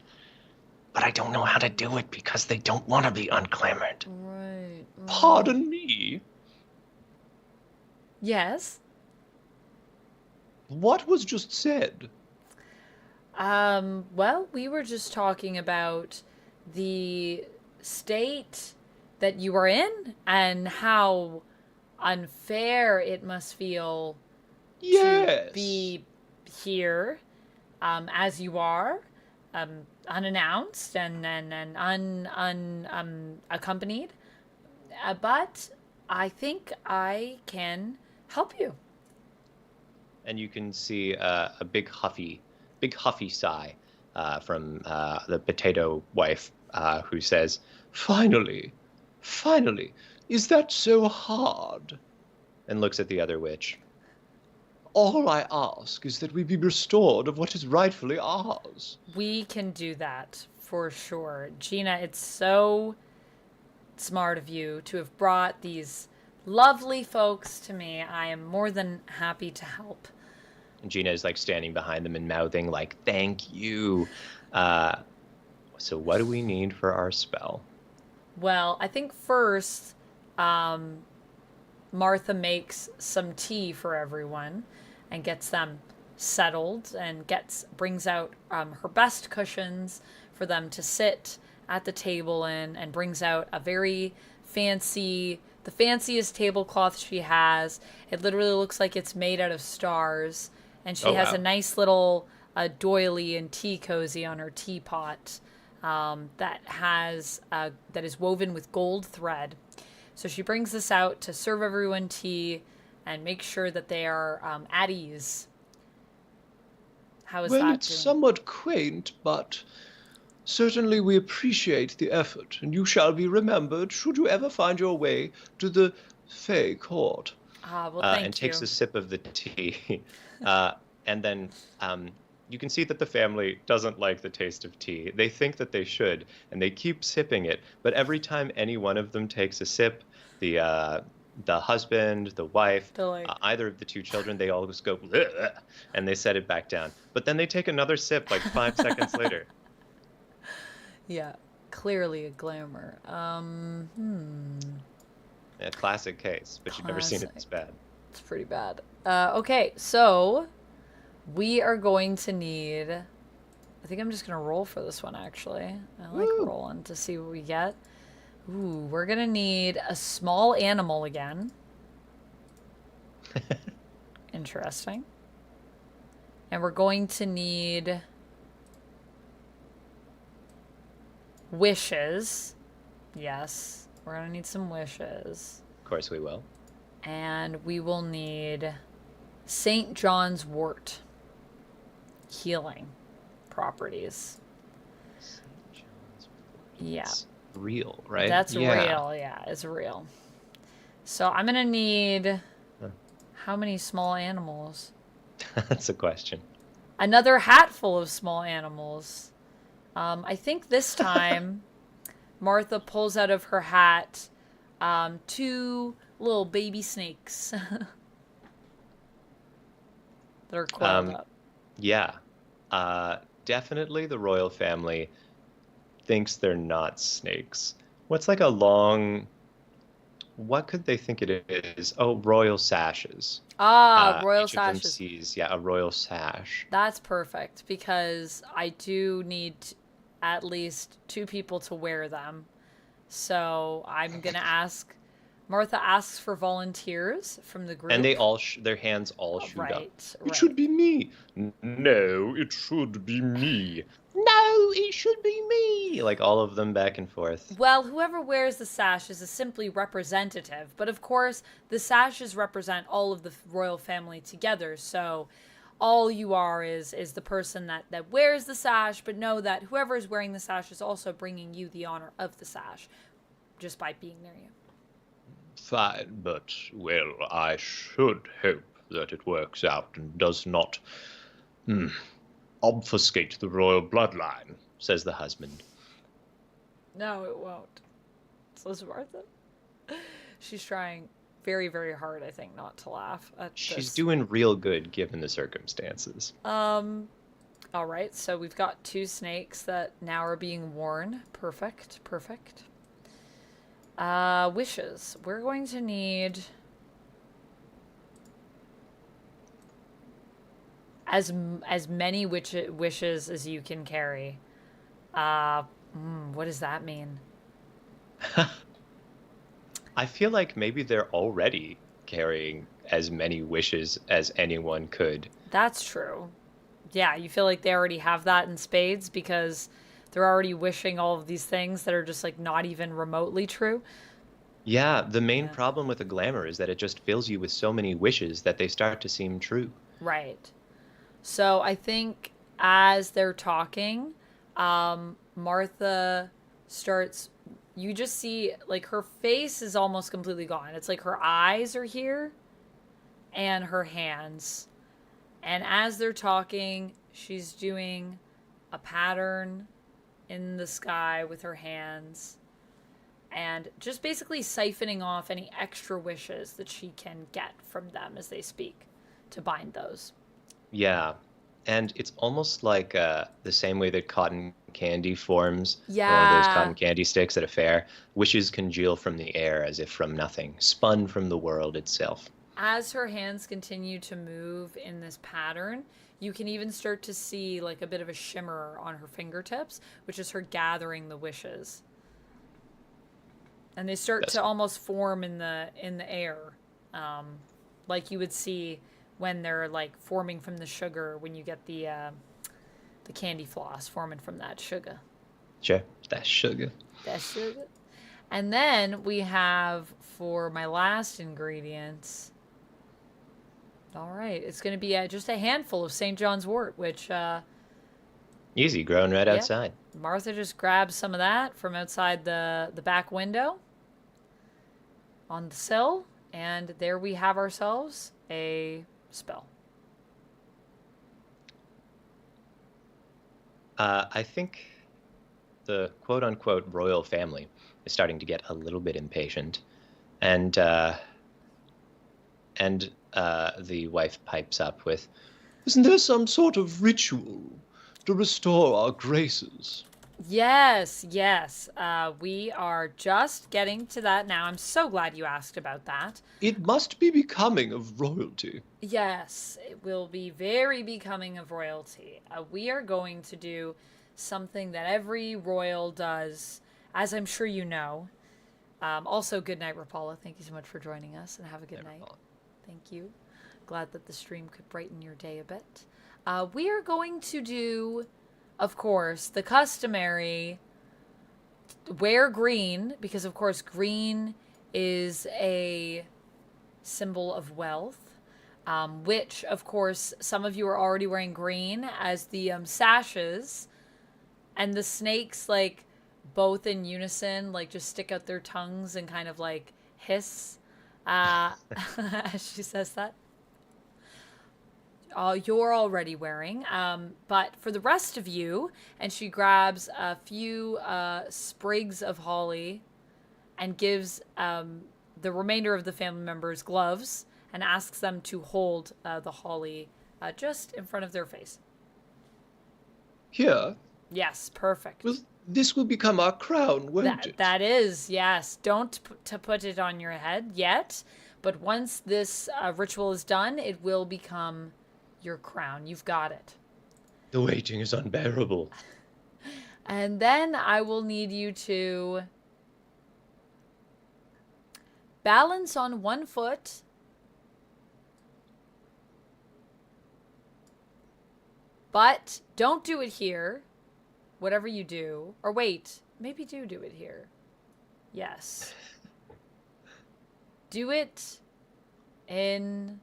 B: But I don't know how to do it because they don't want to be unglamored.
A: Right.
D: Pardon me?
A: Yes.
D: What was just said?
A: Well, we were just talking about the state that you are in and how unfair it must feel
D: Yes.
A: to be here, as you are, unannounced and unaccompanied. But I think I can help you.
B: And you can see a big huffy sigh from the potato wife who says,
D: Finally, is that so hard?
B: and looks at the other witch.
D: All I ask is that we be restored of what is rightfully ours.
A: We can do that for sure. Gina, it's so smart of you to have brought these lovely folks to me. I am more than happy to help.
B: And Gina is like standing behind them and mouthing like, "Thank you." So what do we need for our spell?
A: Well, I think first, Martha makes some tea for everyone and gets them settled and brings out her best cushions for them to sit at the table in, and brings out a very the fanciest tablecloth she has. It literally looks like it's made out of stars, And she
B: Oh,
A: has
B: wow.
A: a nice little doily and tea cozy on her teapot that is woven with gold thread. So she brings this out to serve everyone tea and make sure that they are at ease. How is
D: Well,
A: that
D: it's
A: doing?
D: somewhat quaint, but certainly we appreciate the effort, and you shall be remembered should you ever find your way to the Fey Court.
A: Well,
B: And
A: thank
B: takes
A: you.
B: a sip of the tea. uh, and then you can see that the family doesn't like the taste of tea. They think that they should, and they keep sipping it. But every time any one of them takes a sip, the husband, the wife,
A: They're like,
B: either of the two children, they all just go, "Bleh," and they set it back down. But then they take another sip like 5 seconds later.
A: yeah, clearly a glamour.
B: A classic case, but you've never seen it
A: Classic.
B: this bad.
A: It's pretty bad. Okay, so we are going to need. I think I'm just gonna roll for this one. Actually, I like
D: Woo!
A: rolling to see what we get. Ooh, we're gonna need a small animal again. Interesting. And we're going to need wishes. Yes, we're gonna need some wishes.
B: Of course we will.
A: And we will need St. John's wort. Healing properties.
B: St. John's
A: Yeah.
B: It's real, right?
A: That's
B: Yeah.
A: real. Yeah, it's real. So I'm gonna need how many small animals?
B: That's a question.
A: Another hat full of small animals. I think this time Martha pulls out of her hat 2 little baby snakes that are coiled up.
B: Yeah. Definitely the royal family thinks they're not snakes. What's like a long. What could they think it is? Oh, royal sashes.
A: Royal
B: Each of them
A: sashes.
B: sees, yeah, a royal sash.
A: That's perfect because I do need at least 2 people to wear them. So I'm going to ask. Martha asks for volunteers from the group.
B: And they all, their hands all shoot up.
A: Right,
D: It should
A: right.
D: be me.
B: No, it should be me. No, it should be me. Like all of them back and forth.
A: Well, whoever wears the sashes is simply representative, but of course, the sashes represent all of the royal family together. So, all you are is the person that wears the sash, but know that whoever is wearing the sash is also bringing you the honor of the sash, just by being near you.
D: Fine, but, well, I should hope that it works out and does not obfuscate the royal bloodline.
B: Says the husband.
A: No, it won't. Says Martha. She's trying very, very hard, I think, not to laugh at
B: She's
A: this.
B: doing real good given the circumstances.
A: All right, so we've got 2 snakes that now are being worn. Perfect, perfect. Wishes. We're going to need as many wishes as you can carry. What does that mean?
B: I feel like maybe they're already carrying as many wishes as anyone could.
A: That's true. Yeah, you feel like they already have that in spades because they're already wishing all of these things that are just like not even remotely true.
B: Yeah, the main
A: Yeah.
B: problem with a glamour is that it just fills you with so many wishes that they start to seem true.
A: Right. So I think as they're talking, Martha starts. You just see like her face is almost completely gone. It's like her eyes are here and her hands. And as they're talking, she's doing a pattern in the sky with her hands and just basically siphoning off any extra wishes that she can get from them as they speak to bind those.
B: Yeah, and it's almost like the same way that cotton candy forms from one of those
A: Yeah.
B: cotton candy sticks at a fair. Wishes congeal from the air as if from nothing, spun from the world itself.
A: As her hands continue to move in this pattern, you can even start to see like a bit of a shimmer on her fingertips, which is her gathering the wishes. And they start
B: That's
A: to almost form in the air, like you would see when they're like forming from the sugar, when you get the candy floss forming from that sugar.
B: Sure, that's sugar.
A: That sugar. And then we have, for my last ingredients, all right, it's going to be just a handful of St. John's wort, which,
B: Easy, growing right outside.
A: Martha just grabs some of that from outside the back window on the sill, and there we have ourselves a spell.
B: I think the quote-unquote royal family is starting to get a little bit impatient, and the wife pipes up with,
D: Isn't there some sort of ritual to restore our graces?
A: Yes, yes. We are just getting to that now. I'm so glad you asked about that.
D: It must be becoming of royalty.
A: Yes, it will be very becoming of royalty. We are going to do something that every royal does, as I'm sure you know. Also, good night, Rapala. Thank you so much for joining us, and have a good night. Thank you. Glad that the stream could brighten your day a bit. We are going to do, of course, the customary wear green, because, of course, green is a symbol of wealth, which, of course, some of you are already wearing green as the sashes, and the snakes, like, both in unison, like, just stick out their tongues and kind of, like, hiss as she says that. You're already wearing. But for the rest of you, and she grabs a few sprigs of holly and gives the remainder of the family members gloves and asks them to hold the holly just in front of their face.
D: Here?
A: Yes, perfect.
D: Well, this will become our crown, won't it?
A: That is, yes. Don't to put it on your head yet, but once this ritual is done, it will become your crown. You've got it.
B: the waiting is unbearable.
A: And then I will need you to balance on one foot. But don't do it here. Whatever you do. Or wait, maybe do it here. Yes. Do it in...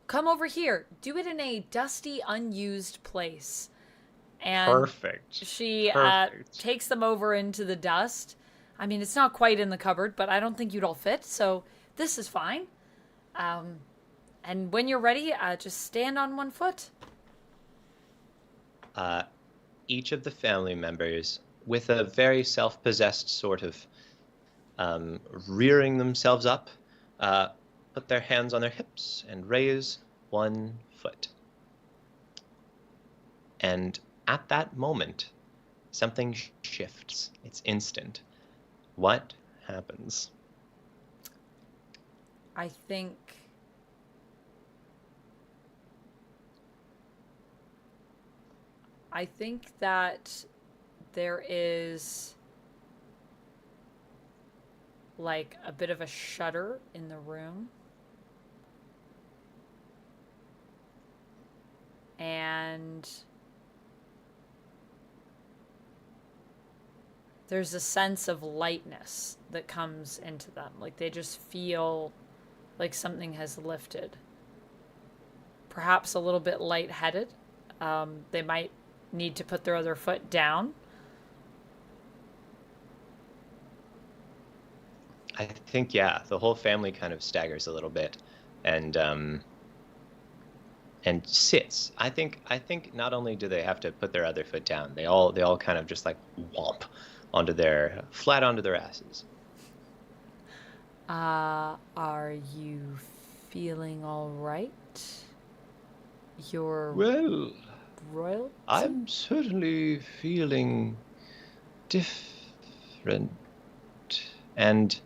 A: come over here. Do it in a dusty, unused place. And
B: Perfect.
A: she
B: Takes
A: them over into the dust. I mean, it's not quite in the cupboard, but I don't think you'd all fit, so this is fine. And when you're ready, just stand on one foot.
B: Each of the family members, with a very self-possessed sort of rearing themselves up, put their hands on their hips and raise one foot. And at that moment, something shifts. It's instant. What happens?
A: I think that there is like a bit of a shudder in the room. And there's a sense of lightness that comes into them. Like they just feel like something has lifted. Perhaps a little bit lightheaded. They might need to put their other foot down.
B: I think, yeah, the whole family kind of staggers a little bit and sits. I think not only do they have to put their other foot down, they all kind of just like whomp flat onto their asses.
A: Are you feeling all right?
D: Well,
A: royal?
D: I'm certainly feeling different.
B: And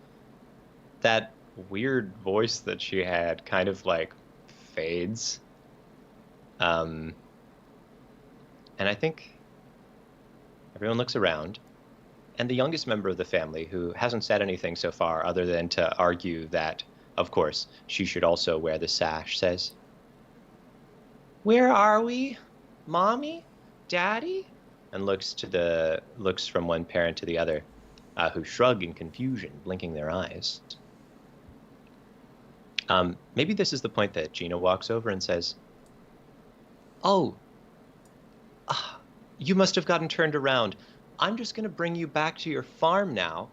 B: that weird voice that she had kind of like fades. And I think Everyone looks around, and the youngest member of the family, who hasn't said anything so far other than to argue that, of course, she should also wear the sash, says, "Where are we? Mommy? Daddy?" And looks from one parent to the other, who shrug in confusion, blinking their eyes. Maybe this is the point that Gina walks over and says, "Oh, you must have gotten turned around. I'm just going to bring you back to your farm now.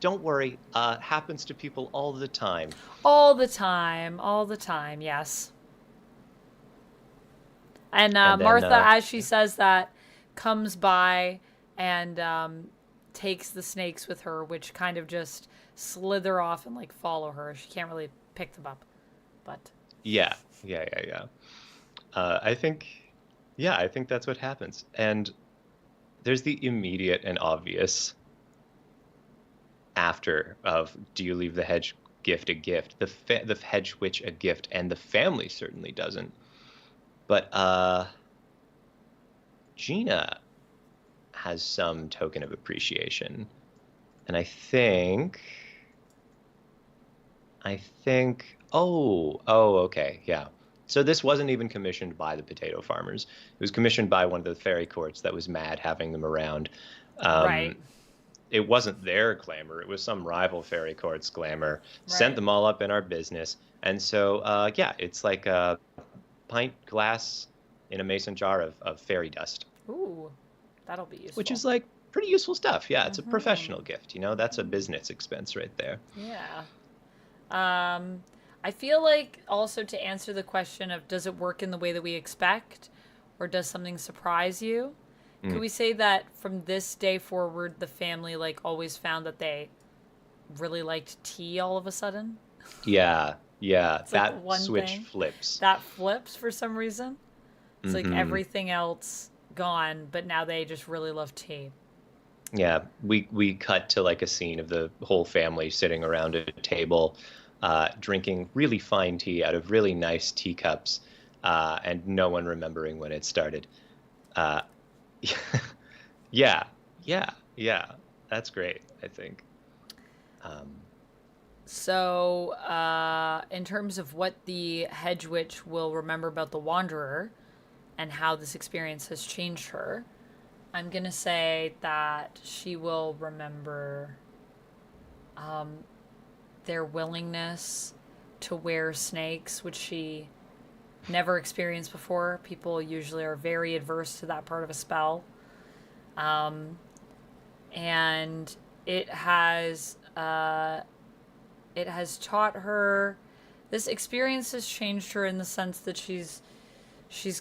B: Don't worry. Happens to people all the time."
A: All the time, yes. And
B: And then,
A: Martha, as she says that, comes by and takes the snakes with her, which kind of just slither off and like follow her. She can't really pick them up, but
B: Yeah. I think that's what happens. And there's the immediate and obvious after of, do you leave the hedge gift a gift? The hedge witch a gift, and the family certainly doesn't. But Gina has some token of appreciation, and I think. Oh, okay, yeah. So this wasn't even commissioned by the potato farmers. It was commissioned by one of the fairy courts that was mad having them around.
A: right.
B: It wasn't their glamour. It was some rival fairy court's glamour. Sent
A: Right.
B: them all up in our business. And so, yeah, it's like a pint glass in a mason jar of fairy dust,
A: Ooh, that'll be useful.
B: which is like pretty useful stuff. Yeah, it's a professional gift. That's a business expense right there.
A: Yeah. I feel like also to answer the question of does it work in the way that we expect or does something surprise you? Could we say that from this day forward, the family like always found that they really liked tea all of a sudden?
B: Yeah,
A: like
B: that
A: one
B: switch
A: thing.
B: flips.
A: That flips for some reason. It's like
B: Mhm.
A: everything else gone, but now they just really love tea.
B: Yeah, we cut to like a scene of the whole family sitting around a table, drinking really fine tea out of really nice teacups, and no one remembering when it started. Uh, yeah, that's great, I think.
A: So, in terms of what the Hedge Witch will remember about the Wanderer and how this experience has changed her, I'm going to say that she will remember their willingness to wear snakes, which she never experienced before. People usually are very adverse to that part of a spell. And it has taught her, this experience has changed her in the sense that she's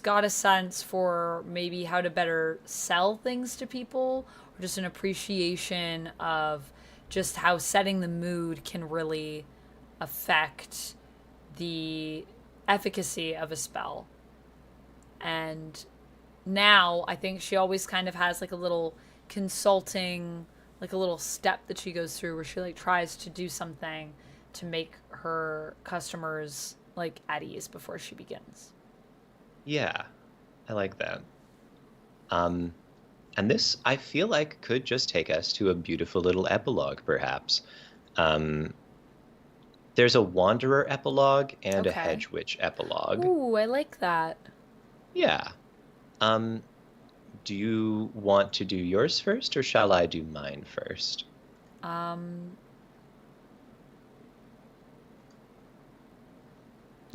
A: got a sense for maybe how to better sell things to people, or just an appreciation of just how setting the mood can really affect the efficacy of a spell. And now I think she always kind of has like a little consulting, like a little step that she goes through where she like tries to do something to make her customers like at ease before she begins.
B: Yeah, I like that. And this, I feel like, could just take us to a beautiful little epilogue, perhaps. There's a Wanderer epilogue and a
A: Okay.
B: Hedge Witch epilogue.
A: Ooh, I like that.
B: Yeah. Do you want to do yours first, or shall I do mine first?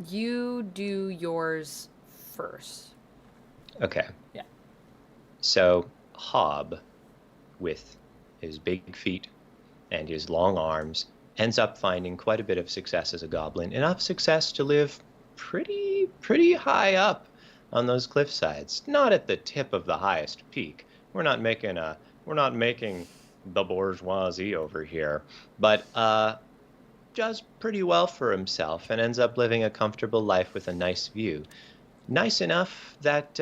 A: You do yours first.
B: Okay.
A: Yeah.
B: So, Hob, with his big feet and his long arms, ends up finding quite a bit of success as a goblin. Enough success to live pretty high up on those cliff sides. Not at the tip of the highest peak. We're not making the bourgeoisie over here, but does pretty well for himself and ends up living a comfortable life with a nice view. Nice enough that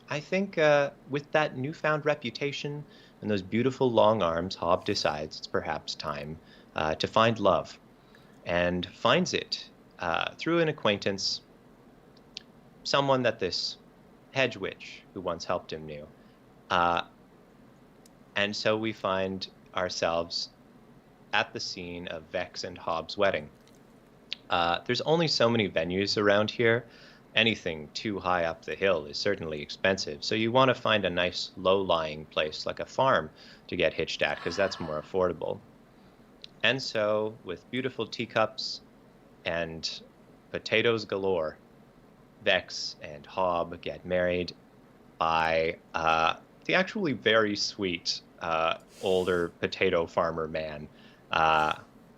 B: I think with that newfound reputation and those beautiful long arms, Hob decides it's perhaps time to find love, and finds it through an acquaintance, someone that this Hedgewitch, who once helped him, knew. And so we find ourselves at the scene of Vex and Hobbs' wedding. There's only so many venues around here. Anything too high up the hill is certainly expensive. So you want to find a nice low-lying place like a farm to get hitched at, because that's more affordable. And so with beautiful teacups and potatoes galore, Vex and Hob get married by the actually very sweet older potato farmer man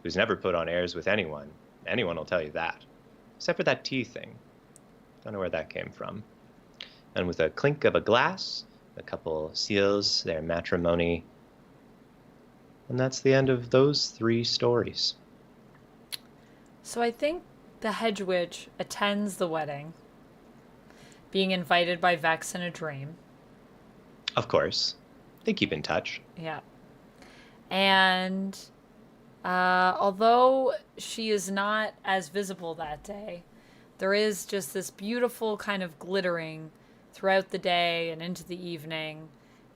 B: who's never put on airs with anyone. Anyone will tell you that, except for that tea thing. Don't know where that came from. And with a clink of a glass, the couple seals their matrimony. And that's the end of those 3 stories.
A: So I think the Hedgewitch attends the wedding, being invited by Vex in a dream.
B: Of course. They keep in touch.
A: Yeah. And although she is not as visible that day, there is just this beautiful kind of glittering throughout the day and into the evening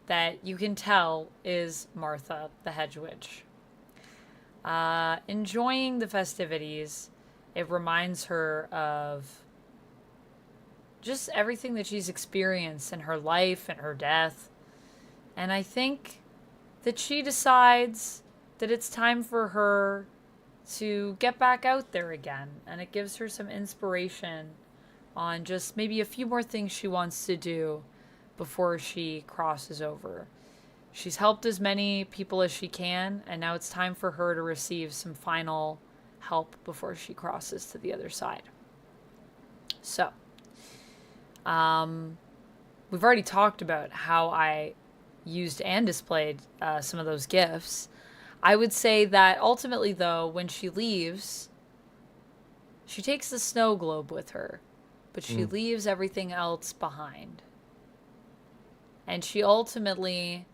A: that you can tell is Martha, the Hedgewitch. Enjoying the festivities, it reminds her of just everything that she's experienced in her life and her death. And I think that she decides that it's time for her to get back out there again. And it gives her some inspiration on just maybe a few more things she wants to do before she crosses over. She's helped as many people as she can, and now it's time for her to receive some final help before she crosses to the other side. So, we've already talked about how I used and displayed some of those gifts. I would say that ultimately, though, when she leaves, she takes the snow globe with her, but she leaves everything else behind. And she ultimately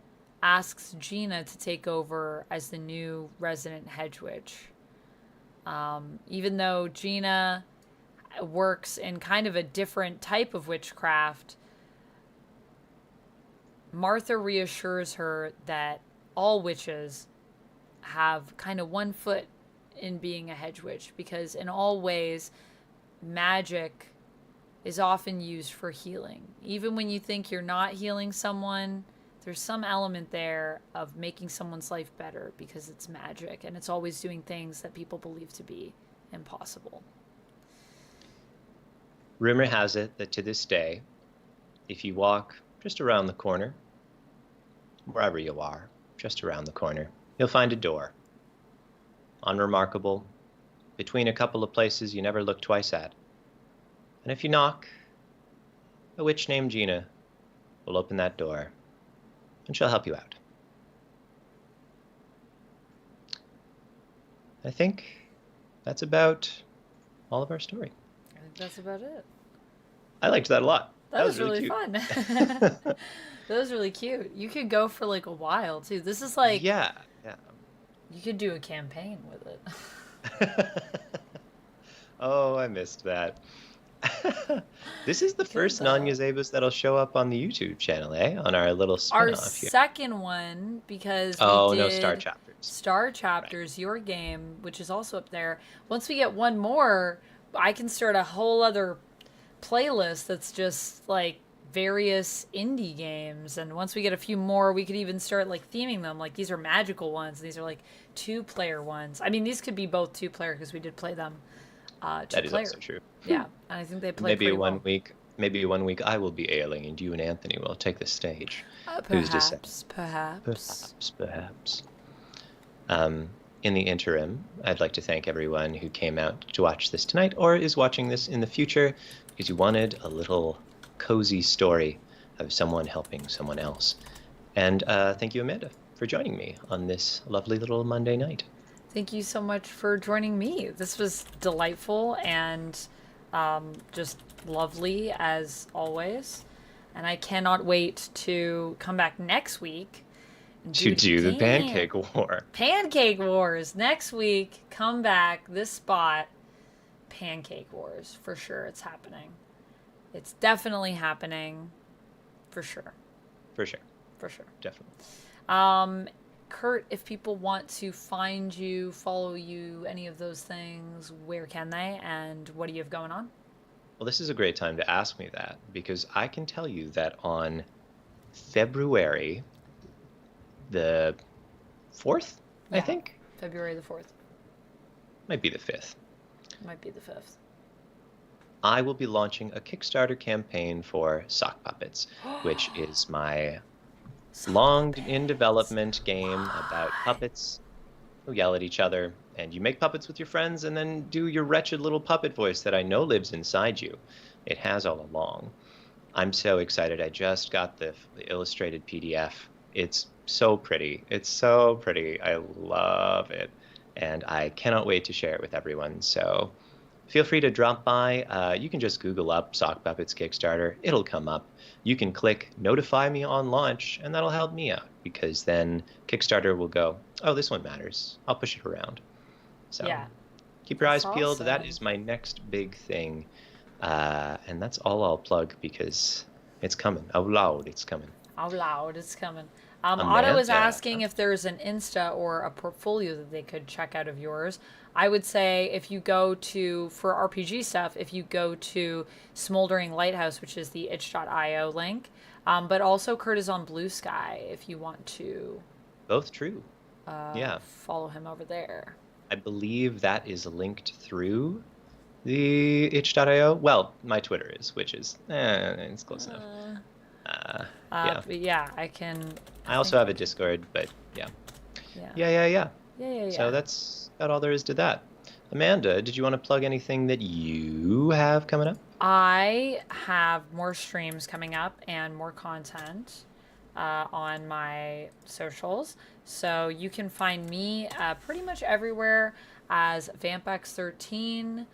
A: asks Gina to take over as the new resident Hedgewitch. Even though Gina works in kind of a different type of witchcraft, Martha reassures her that all witches have kind of one foot in being a Hedgewitch, because in all ways, magic is often used for healing. Even when you think you're not healing someone, there's some element there of making someone's life better because it's magic, and it's always doing things that people believe to be impossible.
B: Rumor has it that to this day, if you walk just around the corner, wherever you are, just around the corner, you'll find a door. Unremarkable, between a couple of places you never look twice at. And if you knock, a witch named Gina will open that door, and she'll help you out. I think that's about all of our story.
A: I think that's about it.
B: I liked that a lot.
A: That was really
B: cute.
A: fun. That was really cute. You could go for like a while too. This is like,
B: Yeah.
A: you could do a campaign with it.
B: Oh, I missed that. This is the first non-Yazebas that'll show up on the YouTube channel, on our little
A: Our
B: spin-off here.
A: second one, because we
B: No,
A: did
B: Star Chapters.
A: Star Chapters, right. Your game, which is also up there. Once we get one more, I can start a whole other playlist that's just like various indie games, and once we get a few more, we could even start like theming them. Like, these are magical ones, these are like 2-player ones. I mean, these could be both 2-player because we did play them 2-player.
B: That is also true.
A: Yeah, and I think they play
B: maybe
A: pretty
B: one
A: well.
B: Maybe one week I will be ailing and you and Anthony will take the stage. Who's to say? Perhaps. In the interim, I'd like to thank everyone who came out to watch this tonight or is watching this in the future because you wanted a little cozy story of someone helping someone else. And thank you, Amanda, for joining me on this lovely little Monday night.
A: Thank you so much for joining me. This was delightful and just lovely as always. And I cannot wait to come back next week and
B: do the Pancake War.
A: Pancake Wars. Next week, come back, this spot, Pancake Wars. For sure, it's happening. It's definitely happening. For sure.
B: For sure.
A: For sure.
B: Definitely.
A: Kurt, if people want to find you, follow you, any of those things, where can they, and what do you have going on?
B: Well, this is a great time to ask me that, because I can tell you that on February the 4th, I
A: Yeah.
B: think,
A: February the 4th.
B: might be the 5th,
A: Might be the 5th.
B: I will be launching a Kickstarter campaign for Sock Puppets, which is my long in development game about puppets who yell at each other, and you make puppets with your friends and then do your wretched little puppet voice that I know lives inside you. It has all along. I'm so excited. I just got the illustrated PDF. It's so pretty. It's so pretty. I love it. And I cannot wait to share it with everyone. So feel free to drop by. You can just Google up Sock Puppets Kickstarter. It'll come up. You can click notify me on launch, and that'll help me out, because then Kickstarter will go, oh, this one matters. I'll push it around. So
A: Yeah.
B: keep your eyes
A: That's
B: peeled. That
A: awesome.
B: is my next big thing. And that's all I'll plug, because it's coming. Out loud, it's coming.
A: Out loud, it's coming. Otto was
B: Amanda.
A: asking if there's an Insta or a portfolio that they could check out of yours. I would say if you go to, for RPG stuff, if you go to Smoldering Lighthouse, which is the itch.io link, but also Kurt is on Blue Sky if you want to
B: Both true. Yeah.
A: follow him over there.
B: I believe that is linked through the itch.io. Well, my Twitter is, which is, it's close enough. Yeah.
A: But yeah, I can.
B: I also have a Discord, but yeah.
A: Yeah.
B: Yeah.
A: Yeah.
B: So that's about all there is to that. Amanda, did you want to plug anything that you have coming up?
A: I have more streams coming up and more content on my socials. So you can find me pretty much everywhere as VampX13.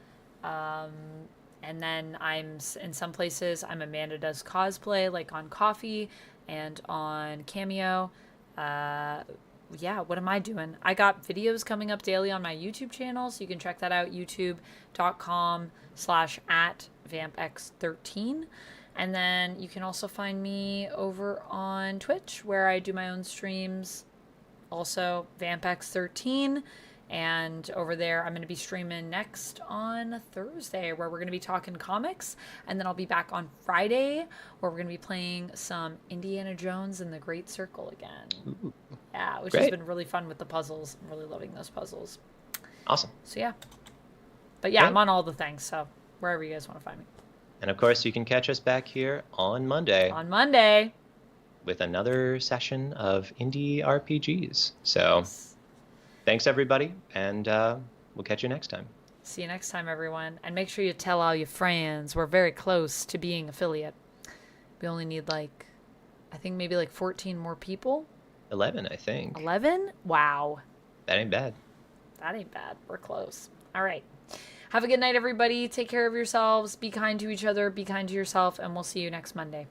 A: And then I'm in some places, I'm Amanda Does Cosplay, like on Coffee and on Cameo. Yeah, what am I doing? I got videos coming up daily on my YouTube channel, so you can check that out, youtube.com/@vampx13. And then you can also find me over on Twitch, where I do my own streams, also VampX13. And over there, I'm going to be streaming next on Thursday, where we're going to be talking comics. And then I'll be back on Friday, where we're going to be playing some Indiana Jones and the Great Circle again.
B: Ooh,
A: Yeah, which
B: great.
A: has been really fun with the puzzles. I'm really loving those puzzles.
B: Awesome.
A: So yeah. But yeah,
B: Great.
A: I'm on all the things, so wherever you guys want to find me.
B: And of course, you can catch us back here on Monday
A: On Monday.
B: with another session of indie RPGs. So thanks, everybody, and we'll catch you next time.
A: See you next time, everyone. And make sure you tell all your friends. We're very close to being affiliate. We only need I think maybe 14 more people.
B: 11, I think.
A: 11? Wow.
B: That ain't bad.
A: That ain't bad. We're close. All right. Have a good night, everybody. Take care of yourselves. Be kind to each other. Be kind to yourself. And we'll see you next Monday.